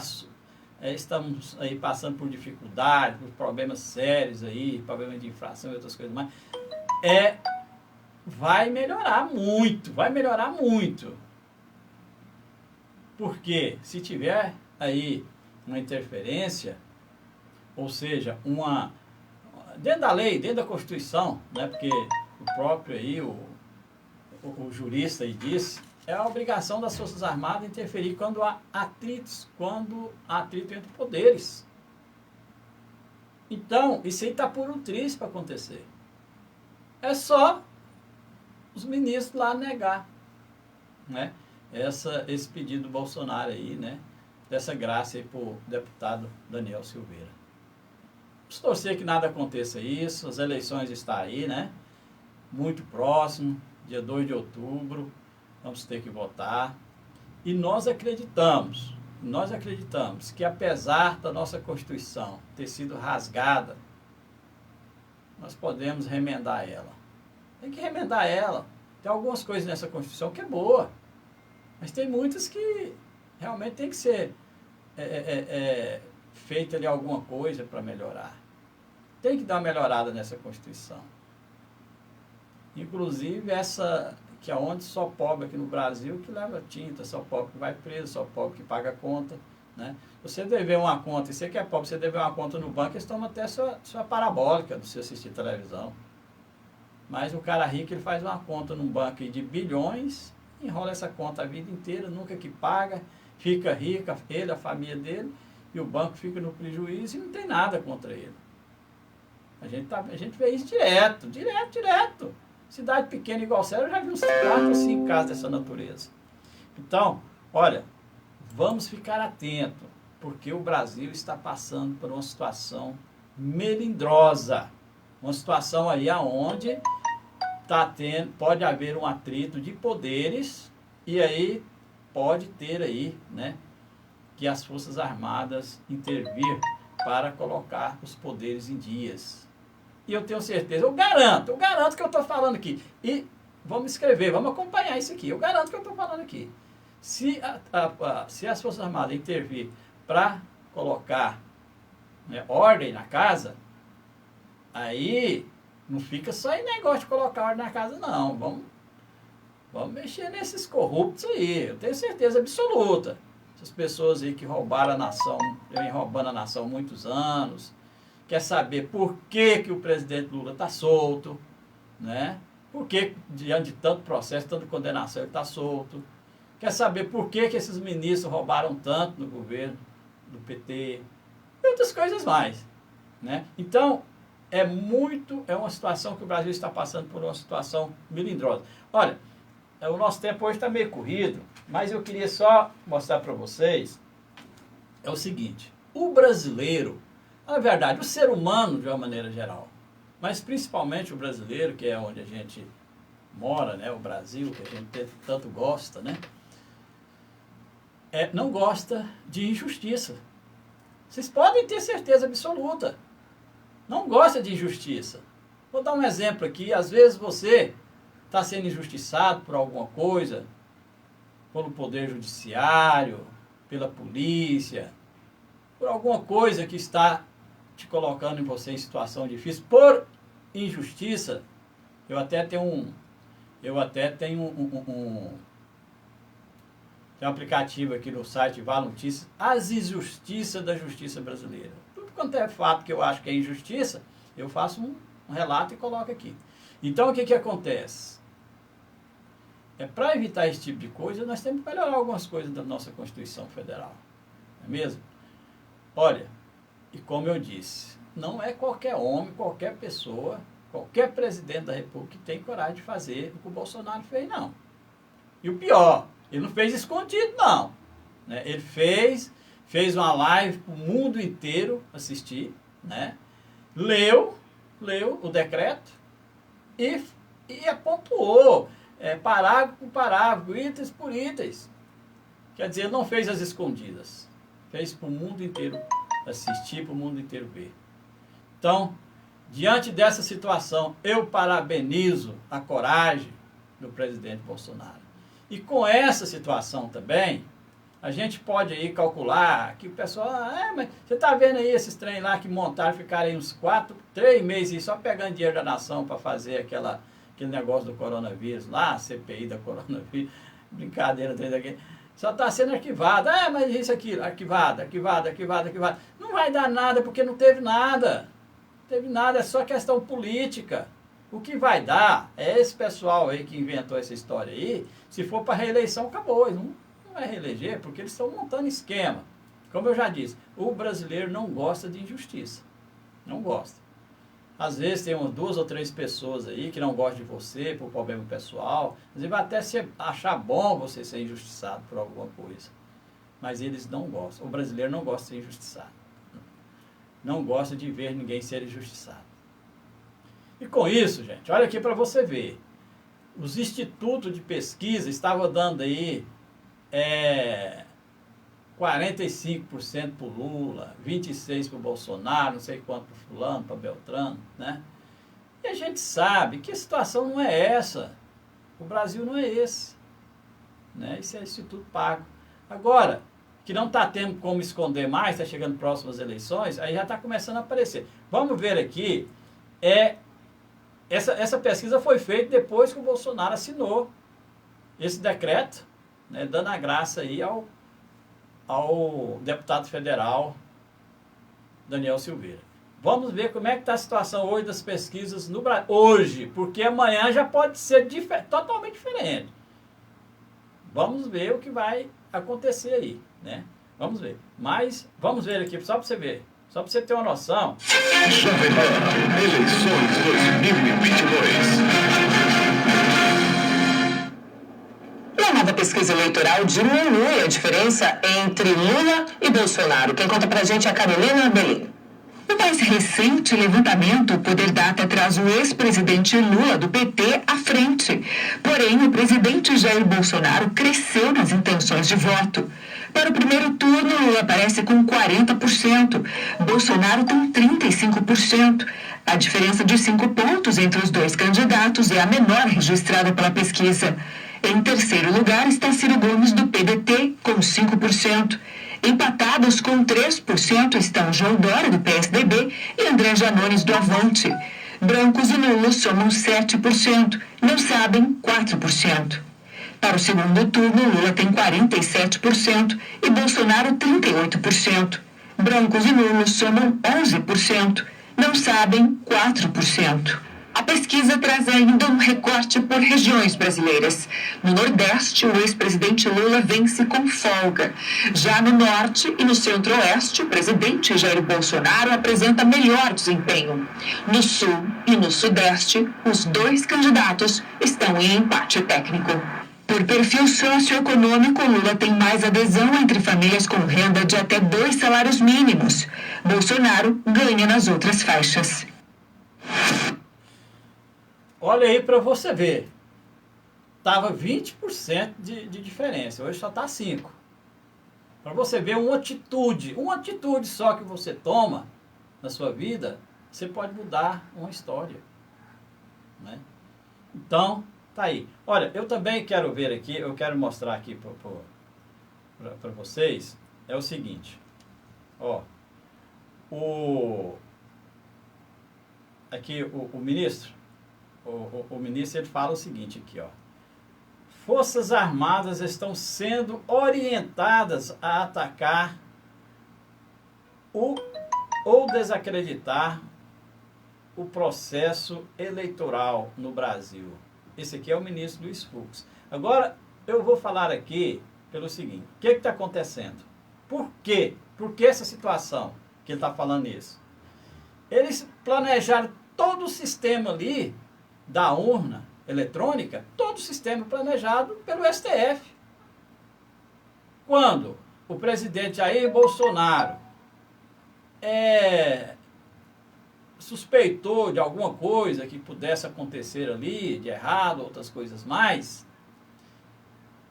estamos aí passando por dificuldades, por problemas sérios aí, problemas de inflação e outras coisas mais, vai melhorar muito, Porque se tiver aí uma interferência, ou seja, dentro da lei, dentro da Constituição, né, porque o próprio aí, o jurista aí disse, é a obrigação das Forças Armadas interferir quando há atritos, quando há atrito entre poderes. Então, isso aí está por um triz para acontecer. É só os ministros lá negar, né, esse pedido do Bolsonaro aí, né, dessa graça aí para o deputado Daniel Silveira. Vamos torcer que nada aconteça isso, as eleições estão aí, né, muito próximo, dia 2 de outubro, vamos ter que votar. E nós acreditamos que apesar da nossa Constituição ter sido rasgada, nós podemos remendar ela. Tem que remendar ela. Tem algumas coisas nessa Constituição que é boa, mas tem muitas que realmente tem que ser feita ali alguma coisa para melhorar. Tem que dar uma melhorada nessa Constituição. Inclusive essa que é onde só pobre aqui no Brasil que leva tinta, só pobre que vai preso, só pobre que paga conta, né? Você dever uma conta, e você que é pobre, você dever uma conta no banco, eles tomam até sua parabólica do você assistir televisão. Mas o cara rico, ele faz uma conta num banco de bilhões, enrola essa conta a vida inteira, nunca que paga, fica rico, ele, a família dele, e o banco fica no prejuízo e não tem nada contra ele. A gente vê isso direto. Cidade pequena igual Sério, eu já vi uns 4 ou 5 casos dessa natureza. Então, olha, vamos ficar atentos, porque o Brasil está passando por uma situação melindrosa. Uma situação aí onde pode haver um atrito de poderes, e aí pode ter aí, né, que as Forças Armadas intervir para colocar os poderes em dias. E eu tenho certeza, eu garanto que eu estou falando aqui. E vamos escrever, vamos acompanhar isso aqui. Eu garanto que eu estou falando aqui. Se as Forças Armadas intervir para colocar, né, ordem na casa, aí não fica só em negócio de colocar ordem na casa, não. Vamos mexer nesses corruptos aí. Eu tenho certeza absoluta. Essas pessoas aí que roubaram a nação, vem roubando a nação há muitos anos, quer saber por que o presidente Lula está solto, né? Por que, diante de tanto processo, tanta condenação, ele está solto. Quer saber por que esses ministros roubaram tanto no governo do PT, e outras coisas mais, né? Então, é uma situação que o Brasil está passando por uma situação melindrosa. Olha, o nosso tempo hoje está meio corrido, mas eu queria só mostrar para vocês, é o seguinte, o brasileiro, na verdade, o ser humano de uma maneira geral, mas principalmente o brasileiro, que é onde a gente mora, né, o Brasil, que a gente tanto gosta, né, não gosta de injustiça. Vocês podem ter certeza absoluta. Não gosta de injustiça. Vou dar um exemplo aqui. Às vezes você está sendo injustiçado por alguma coisa, pelo poder judiciário, pela polícia, por alguma coisa que está te colocando em você em situação difícil, por injustiça. Eu até tenho um aplicativo aqui no site Vale Notícias, as injustiças da justiça brasileira. Tudo quanto é fato que eu acho que é injustiça, eu faço um relato e coloco aqui. Então, o que acontece? Para evitar esse tipo de coisa, nós temos que melhorar algumas coisas da nossa Constituição Federal. Não é mesmo? Olha, e como eu disse, não é qualquer homem, qualquer pessoa, qualquer presidente da República que tem coragem de fazer o que o Bolsonaro fez, não. E o pior, ele não fez escondido, não. Né? Ele fez uma live para o mundo inteiro assistir, né? Leu leu o decreto e pontuou, parágrafo por parágrafo, itens por itens. Quer dizer, não fez as escondidas. Fez para o mundo inteiro assistir, para o mundo inteiro ver. Então, diante dessa situação, eu parabenizo a coragem do presidente Bolsonaro. E com essa situação também, a gente pode aí calcular que o pessoal, mas você está vendo aí esses trem lá que montaram, ficaram aí uns 3 meses só pegando dinheiro da nação para fazer aquele negócio do coronavírus lá, a CPI da coronavírus, brincadeira, aqui. Só está sendo arquivado. Mas isso aqui, arquivado. Não vai dar nada porque não teve nada. Não teve nada, é só questão política. O que vai dar é esse pessoal aí que inventou essa história aí, se for para reeleição, acabou. Não vai reeleger porque eles estão montando esquema. Como eu já disse, o brasileiro não gosta de injustiça. Não gosta. Às vezes tem umas 2 ou 3 pessoas aí que não gostam de você por problema pessoal. Às vezes vai até achar bom você ser injustiçado por alguma coisa. Mas eles não gostam. O brasileiro não gosta de ser injustiçado. Não gosta de ver ninguém ser injustiçado. E com isso, gente, olha aqui para você ver. Os institutos de pesquisa estavam dando aí 45% para o Lula, 26% para o Bolsonaro, não sei quanto para fulano, para Beltrano, né? E a gente sabe que a situação não é essa. O Brasil não é esse. Né? Esse é instituto pago. Agora, que não está tendo como esconder mais, está chegando próximas eleições, aí já está começando a aparecer. Vamos ver aqui, essa pesquisa foi feita depois que o Bolsonaro assinou esse decreto, né, dando a graça aí ao deputado federal Daniel Silveira. Vamos ver como é que está a situação hoje das pesquisas no Brasil. Hoje, porque amanhã já pode ser totalmente diferente. Vamos ver o que vai acontecer aí, né? Vamos ver. Mas, vamos ver aqui, só para você ver. Só para você ter uma noção. Jovem Pan, eleições 2022. Uma nova pesquisa eleitoral diminui a diferença entre Lula e Bolsonaro. Quem conta pra gente é a Carolina Belli. O mais recente levantamento Poder Data traz o ex-presidente Lula do PT à frente. Porém, o presidente Jair Bolsonaro cresceu nas intenções de voto. Para o primeiro turno, Lula aparece com 40%, Bolsonaro com 35%. A diferença de 5 pontos entre os dois candidatos é a menor registrada pela pesquisa. Em terceiro lugar está Ciro Gomes do PDT, com 5%. Empatados com 3% estão João Dória, do PSDB, e André Janones, do Avante. Brancos e nulos somam 7%, não sabem 4%. Para o segundo turno, Lula tem 47% e Bolsonaro 38%. Brancos e nulos somam 11%, não sabem 4%. A pesquisa traz ainda um recorte por regiões brasileiras. No Nordeste, o ex-presidente Lula vence com folga. Já no Norte e no Centro-Oeste, o presidente Jair Bolsonaro apresenta melhor desempenho. No Sul e no Sudeste, os dois candidatos estão em empate técnico. Por perfil socioeconômico, Lula tem mais adesão entre famílias com renda de até 2 salários mínimos. Bolsonaro ganha nas outras faixas. Olha aí para você ver. Estava 20% de diferença, hoje só está 5%. Para você ver uma atitude só que você toma na sua vida, você pode mudar uma história. Né? Então, tá aí. Olha, eu também quero ver aqui, eu quero mostrar aqui para vocês, é o seguinte. Ó, aqui o ministro, o ministro ele fala o seguinte aqui, ó. Forças Armadas estão sendo orientadas a atacar ou desacreditar o processo eleitoral no Brasil. Esse aqui é o ministro Luiz Fux. Agora, eu vou falar aqui pelo seguinte. O que está acontecendo? Por quê? Por que essa situação que ele está falando isso? Eles planejaram todo o sistema ali da urna eletrônica, todo o sistema planejado pelo STF. Quando o presidente Jair Bolsonaro suspeitou de alguma coisa que pudesse acontecer ali, de errado, outras coisas mais,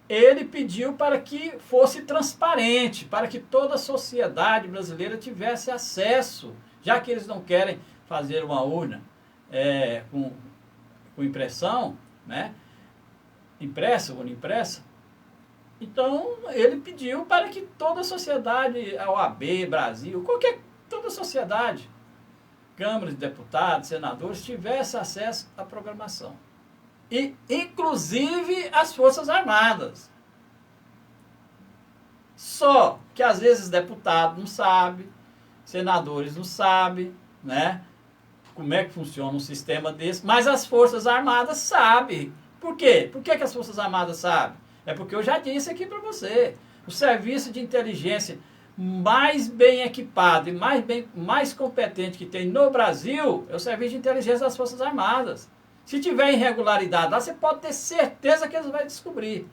ele pediu para que fosse transparente, para que toda a sociedade brasileira tivesse acesso, já que eles não querem fazer uma urna com impressão, né? Impressa, urna impressa. Então, ele pediu para que toda a sociedade, a OAB, Brasil, toda a sociedade, câmaras de deputados, senadores, tivesse acesso à programação. E, inclusive, as Forças Armadas. Só que, às vezes, deputados não sabem, senadores não sabem, né? Como é que funciona um sistema desse, mas as Forças Armadas sabem. Por quê? Por que as Forças Armadas sabem? É porque eu já disse aqui para você, o serviço de inteligência mais bem equipado e mais competente que tem no Brasil é o serviço de inteligência das Forças Armadas. Se tiver irregularidade lá, você pode ter certeza que eles vão descobrir.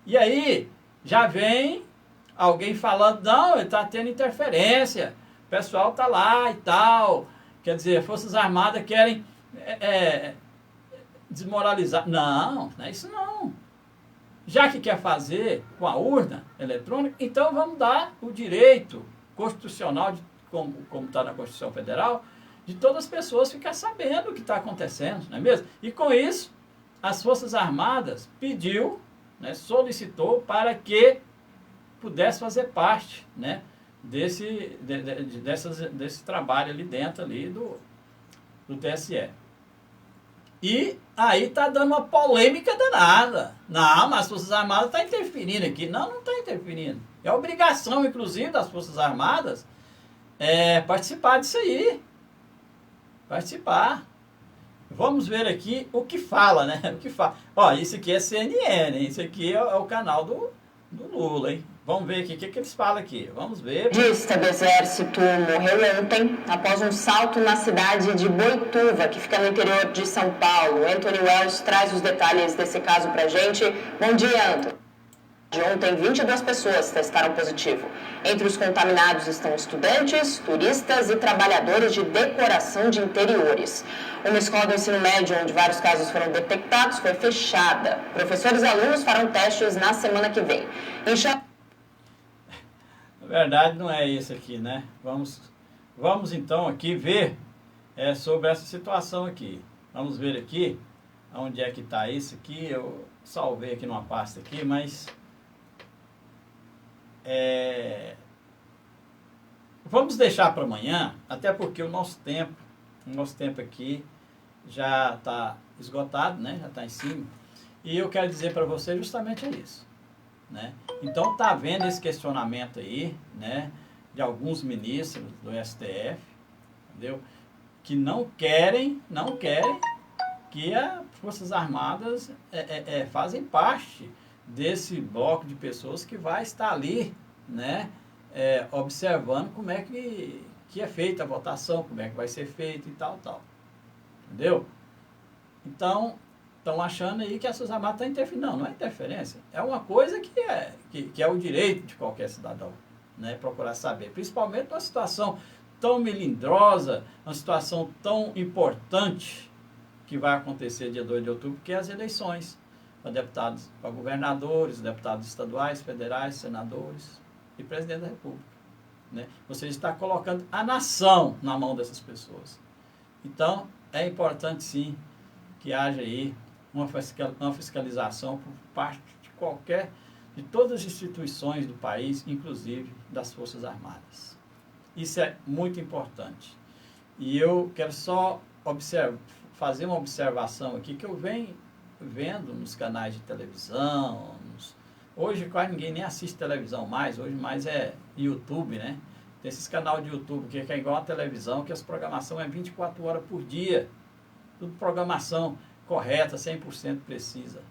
E aí, já vem alguém falando, não, ele está tendo interferência, o pessoal está lá e tal. Quer dizer, Forças Armadas querem desmoralizar. Não, não é isso não. Já que quer fazer com a urna eletrônica, então vamos dar o direito constitucional, como está na Constituição Federal, de todas as pessoas ficar sabendo o que está acontecendo, não é mesmo? E com isso, as Forças Armadas pediu, né, solicitou para que pudesse fazer parte, né, desse trabalho ali dentro ali do TSE. E aí está dando uma polêmica danada. Não, mas as Forças Armadas estão interferindo aqui. Não, não está interferindo. É obrigação, inclusive, das Forças Armadas participar disso aí. Participar. Vamos ver aqui o que fala, né? O que fala. Ó, isso aqui é CNN, hein? Isso aqui é o canal do Lula, hein? Vamos ver aqui o que eles falam aqui. Vamos ver. Lista do Exército morreu ontem após um salto na cidade de Boituva, que fica no interior de São Paulo. Anthony Wells traz os detalhes desse caso pra gente. Bom dia, Anthony. De ontem, 22 pessoas testaram positivo. Entre os contaminados estão estudantes, turistas e trabalhadores de decoração de interiores. Uma escola do ensino médio, onde vários casos foram detectados, foi fechada. Professores e alunos farão testes na semana que vem. Na verdade, não é isso aqui, né? Vamos então aqui ver sobre essa situação aqui. Vamos ver aqui onde é que está isso aqui. Eu salvei aqui numa pasta aqui, mas vamos deixar para amanhã, até porque o nosso tempo aqui já está esgotado, né? Já está em cima. E eu quero dizer para você justamente isso, né? Então está havendo esse questionamento aí, né, de alguns ministros do STF, entendeu? Que não querem que as Forças Armadas fazem parte desse bloco de pessoas que vai estar ali, né, observando como é que é feita a votação, como é que vai ser feita e tal. Entendeu? Então, estão achando aí que as Forças Armadas estão interferindo. Não, não é interferência. É uma coisa que é o direito de qualquer cidadão, né, procurar saber. Principalmente numa situação tão melindrosa, uma situação tão importante que vai acontecer dia 2 de outubro, que é as eleições para deputados, para governadores, deputados estaduais, federais, senadores e presidente da República, né? Você está colocando a nação na mão dessas pessoas. Então, é importante sim que haja aí uma fiscalização por parte de todas as instituições do país, inclusive das Forças Armadas. Isso é muito importante. E eu quero só fazer uma observação aqui que eu venho vendo nos canais de televisão. Hoje quase ninguém nem assiste televisão mais, hoje mais é YouTube, né? Tem esses canais de YouTube que é igual a televisão, que as programação é 24 horas por dia. Tudo programação correta, 100% precisa.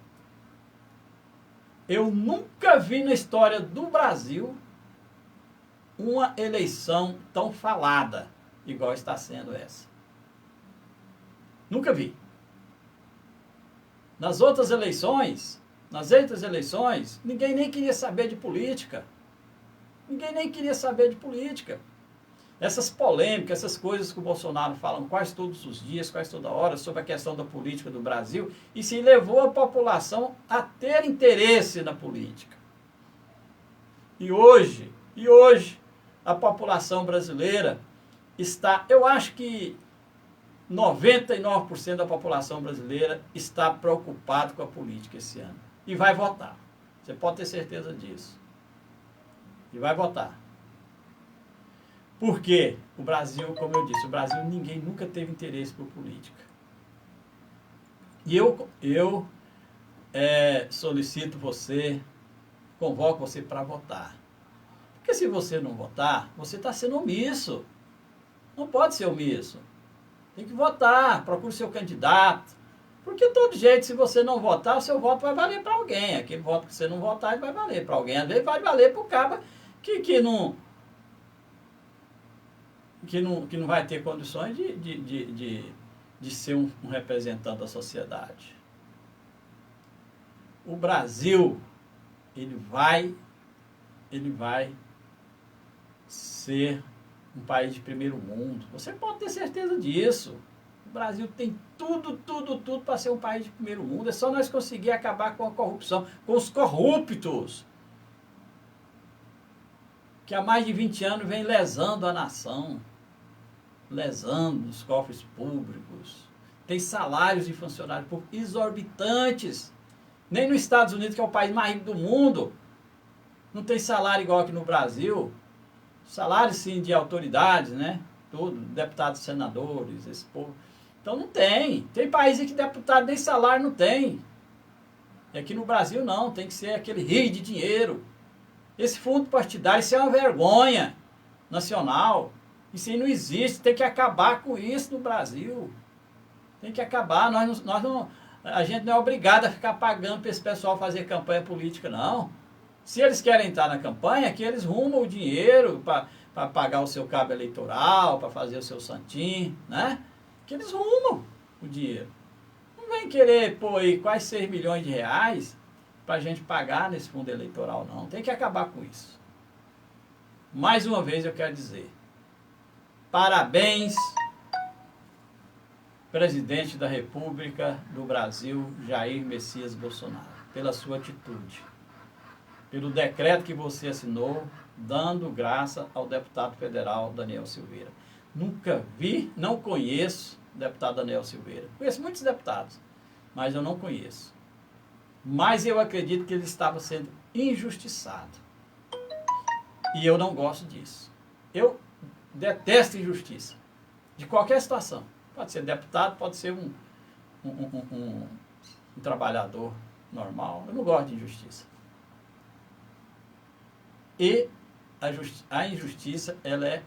Eu nunca vi na história do Brasil uma eleição tão falada igual está sendo essa. Nunca vi. Nas outras eleições, ninguém nem queria saber de política. Ninguém nem queria saber de política. Essas polêmicas, essas coisas que o Bolsonaro fala quase todos os dias, quase toda hora, sobre a questão da política do Brasil, e se levou a população a ter interesse na política. E hoje, a população brasileira está, eu acho que 99% da população brasileira está preocupado com a política esse ano. E vai votar. Você pode ter certeza disso. E vai votar. Porque o Brasil, como eu disse, o Brasil ninguém nunca teve interesse por política. E eu solicito você, convoco você para votar. Porque se você não votar, você está sendo omisso. Não pode ser omisso. Tem que votar, procure seu candidato. Porque todo jeito, se você não votar, o seu voto vai valer para alguém. Aquele voto que você não votar, ele vai valer para alguém. Às vezes vai valer para o cara que não vai ter condições de ser um representante da sociedade. O Brasil, ele vai ser um país de primeiro mundo. Você pode ter certeza disso. O Brasil tem tudo para ser um país de primeiro mundo. É só nós conseguir acabar com a corrupção, com os corruptos, que há mais de 20 anos vem lesando a nação, lesando os cofres públicos. Tem salários de funcionários públicos exorbitantes. Nem nos Estados Unidos, que é o país mais rico do mundo, não tem salário igual aqui no Brasil. Salário, sim, de autoridades, né? Tudo, deputados, senadores, esse povo. Então não tem. Tem países que deputado nem salário não tem. E aqui no Brasil não, tem que ser aquele rio de dinheiro. Esse fundo partidário, isso é uma vergonha nacional. Isso aí não existe, tem que acabar com isso no Brasil. Tem que acabar. A gente não é obrigado a ficar pagando para esse pessoal fazer campanha política, não. Se eles querem entrar na campanha, que eles rumam o dinheiro para pagar o seu cabo eleitoral, para fazer o seu santinho, né? Que eles rumam o dinheiro. Não vem querer pôr aí quase 6 milhões de reais para a gente pagar nesse fundo eleitoral, não. Tem que acabar com isso. Mais uma vez eu quero dizer, parabéns, presidente da República do Brasil, Jair Messias Bolsonaro, pela sua atitude, pelo decreto que você assinou, dando graça ao deputado federal Daniel Silveira. Nunca vi, não conheço o deputado Daniel Silveira. Conheço muitos deputados, mas eu não conheço. Mas eu acredito que ele estava sendo injustiçado. E eu não gosto disso. Eu detesto injustiça. De qualquer situação. Pode ser deputado, pode ser um trabalhador normal. Eu não gosto de injustiça. E a injustiça, ela é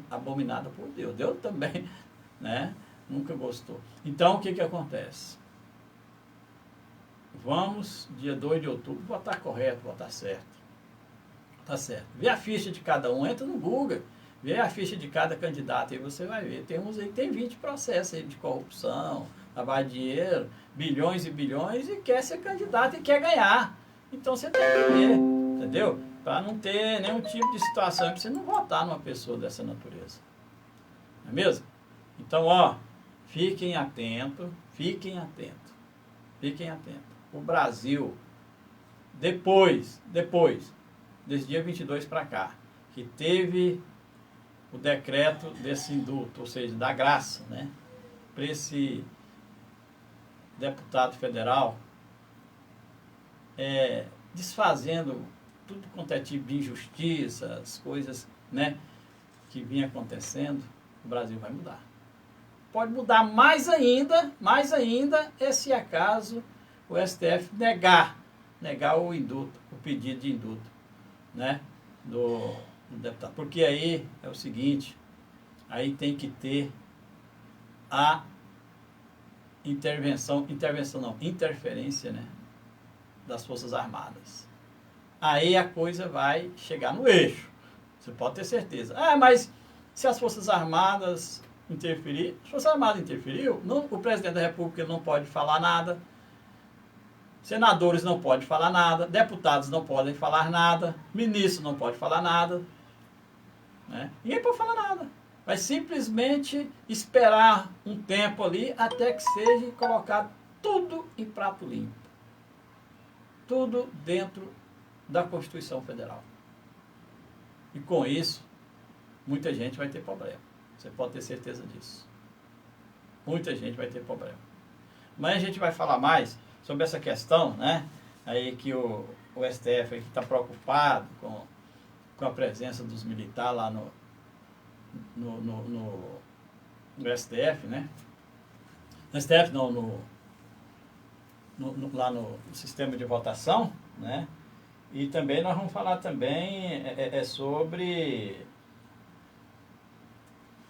abominada por Deus. Deus também, né, nunca gostou. Então, o que acontece? Vamos, dia 2 de outubro, votar correto, votar certo. Tá certo. Vê a ficha de cada um, entra no Google, vê a ficha de cada candidato, aí você vai ver. Tem 20 processos aí de corrupção, lavar dinheiro, bilhões e bilhões, e quer ser candidato e quer ganhar. Então, você tem que ver, entendeu? Para não ter nenhum tipo de situação, para você não votar numa pessoa dessa natureza. Não é mesmo? Então, ó, fiquem atentos, fiquem atentos, fiquem atentos. O Brasil, depois, desse dia 22 para cá, que teve o decreto desse indulto, ou seja, da graça, né, para esse deputado federal, desfazendo tudo quanto é tipo de injustiça, as coisas, né, que vinha acontecendo, o Brasil vai mudar. Pode mudar mais ainda, se acaso o STF negar o indulto, o pedido de indulto, né, do deputado. Porque aí é o seguinte, aí tem que ter a interferência, né, das Forças Armadas. Aí a coisa vai chegar no eixo. Você pode ter certeza. Mas se as Forças Armadas interferir, as Forças Armadas interferiu, o presidente da República não pode falar nada, senadores não podem falar nada, deputados não podem falar nada, ministro não pode falar nada, né? Ninguém pode falar nada. vai simplesmente esperar um tempo ali até que seja colocado tudo em prato limpo. Tudo dentro da Constituição Federal. E com isso, muita gente vai ter problema. Você pode ter certeza disso. Muita gente vai ter problema. Mas a gente vai falar mais sobre essa questão, né? Aí que o STF está preocupado com a presença dos militares lá no STF, né? No STF não, lá no sistema de votação, né? E também nós vamos falar também sobre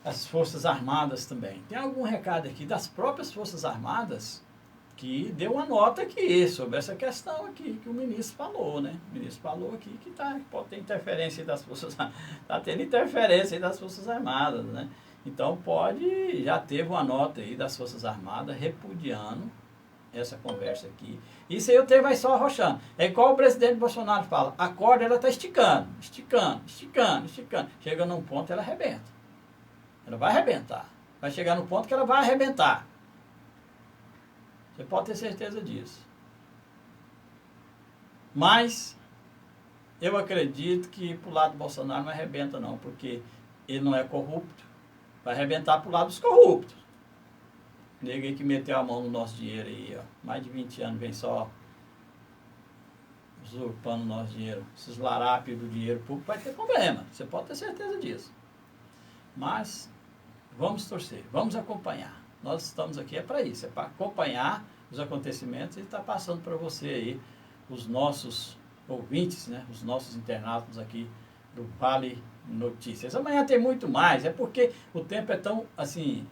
as Forças Armadas também. Tem algum recado aqui das próprias Forças Armadas que deu uma nota aqui sobre essa questão aqui que o ministro falou, né? O ministro falou aqui que pode ter interferência das Forças Armadas. Está tendo interferência aí das Forças Armadas, né? Então já teve uma nota aí das Forças Armadas repudiando essa conversa aqui. Isso aí o trem vai só arrochando. É igual o presidente Bolsonaro fala, a corda ela está esticando. Chega num ponto ela arrebenta. Ela vai arrebentar. Vai chegar no ponto que ela vai arrebentar. Você pode ter certeza disso. Mas eu acredito que pro lado do Bolsonaro não arrebenta não, porque ele não é corrupto. Vai arrebentar pro lado dos corruptos. Nego aí que meteu a mão no nosso dinheiro aí, ó. Mais de 20 anos vem só usurpando o nosso dinheiro. Esses larápios do dinheiro público vai ter problema. Você pode ter certeza disso. Mas vamos torcer, vamos acompanhar. Nós estamos aqui para isso, é para acompanhar os acontecimentos e estar passando para você aí os nossos ouvintes, né? Os nossos internautas aqui do Vale Notícias. Amanhã tem muito mais, é porque o tempo é tão, assim,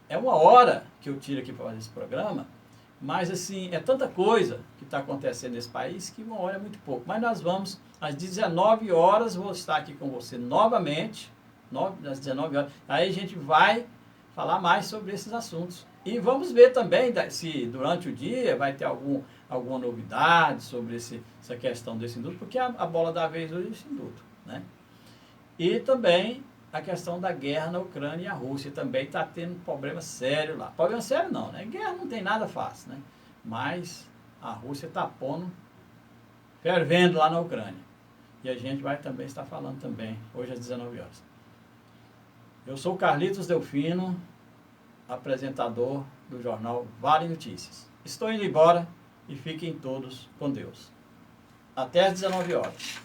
é 1 hora que eu tiro aqui para fazer esse programa, mas assim, é tanta coisa que está acontecendo nesse país que 1 hora é muito pouco. Mas nós vamos, às 19 horas, vou estar aqui com você novamente, às 19 horas, aí a gente vai falar mais sobre esses assuntos. E vamos ver também se durante o dia vai ter alguma novidade sobre essa questão desse induto, porque a bola da vez hoje é esse induto, né? E também a questão da guerra na Ucrânia e a Rússia também está tendo um problema sério lá. Problema sério não, né? Guerra não tem nada fácil, né? Mas a Rússia está fervendo lá na Ucrânia. E a gente vai também estar falando também, hoje às 19 horas. Eu sou Carlitos Delfino, apresentador do jornal Vale Notícias. Estou indo embora e fiquem todos com Deus. Até às 19 horas.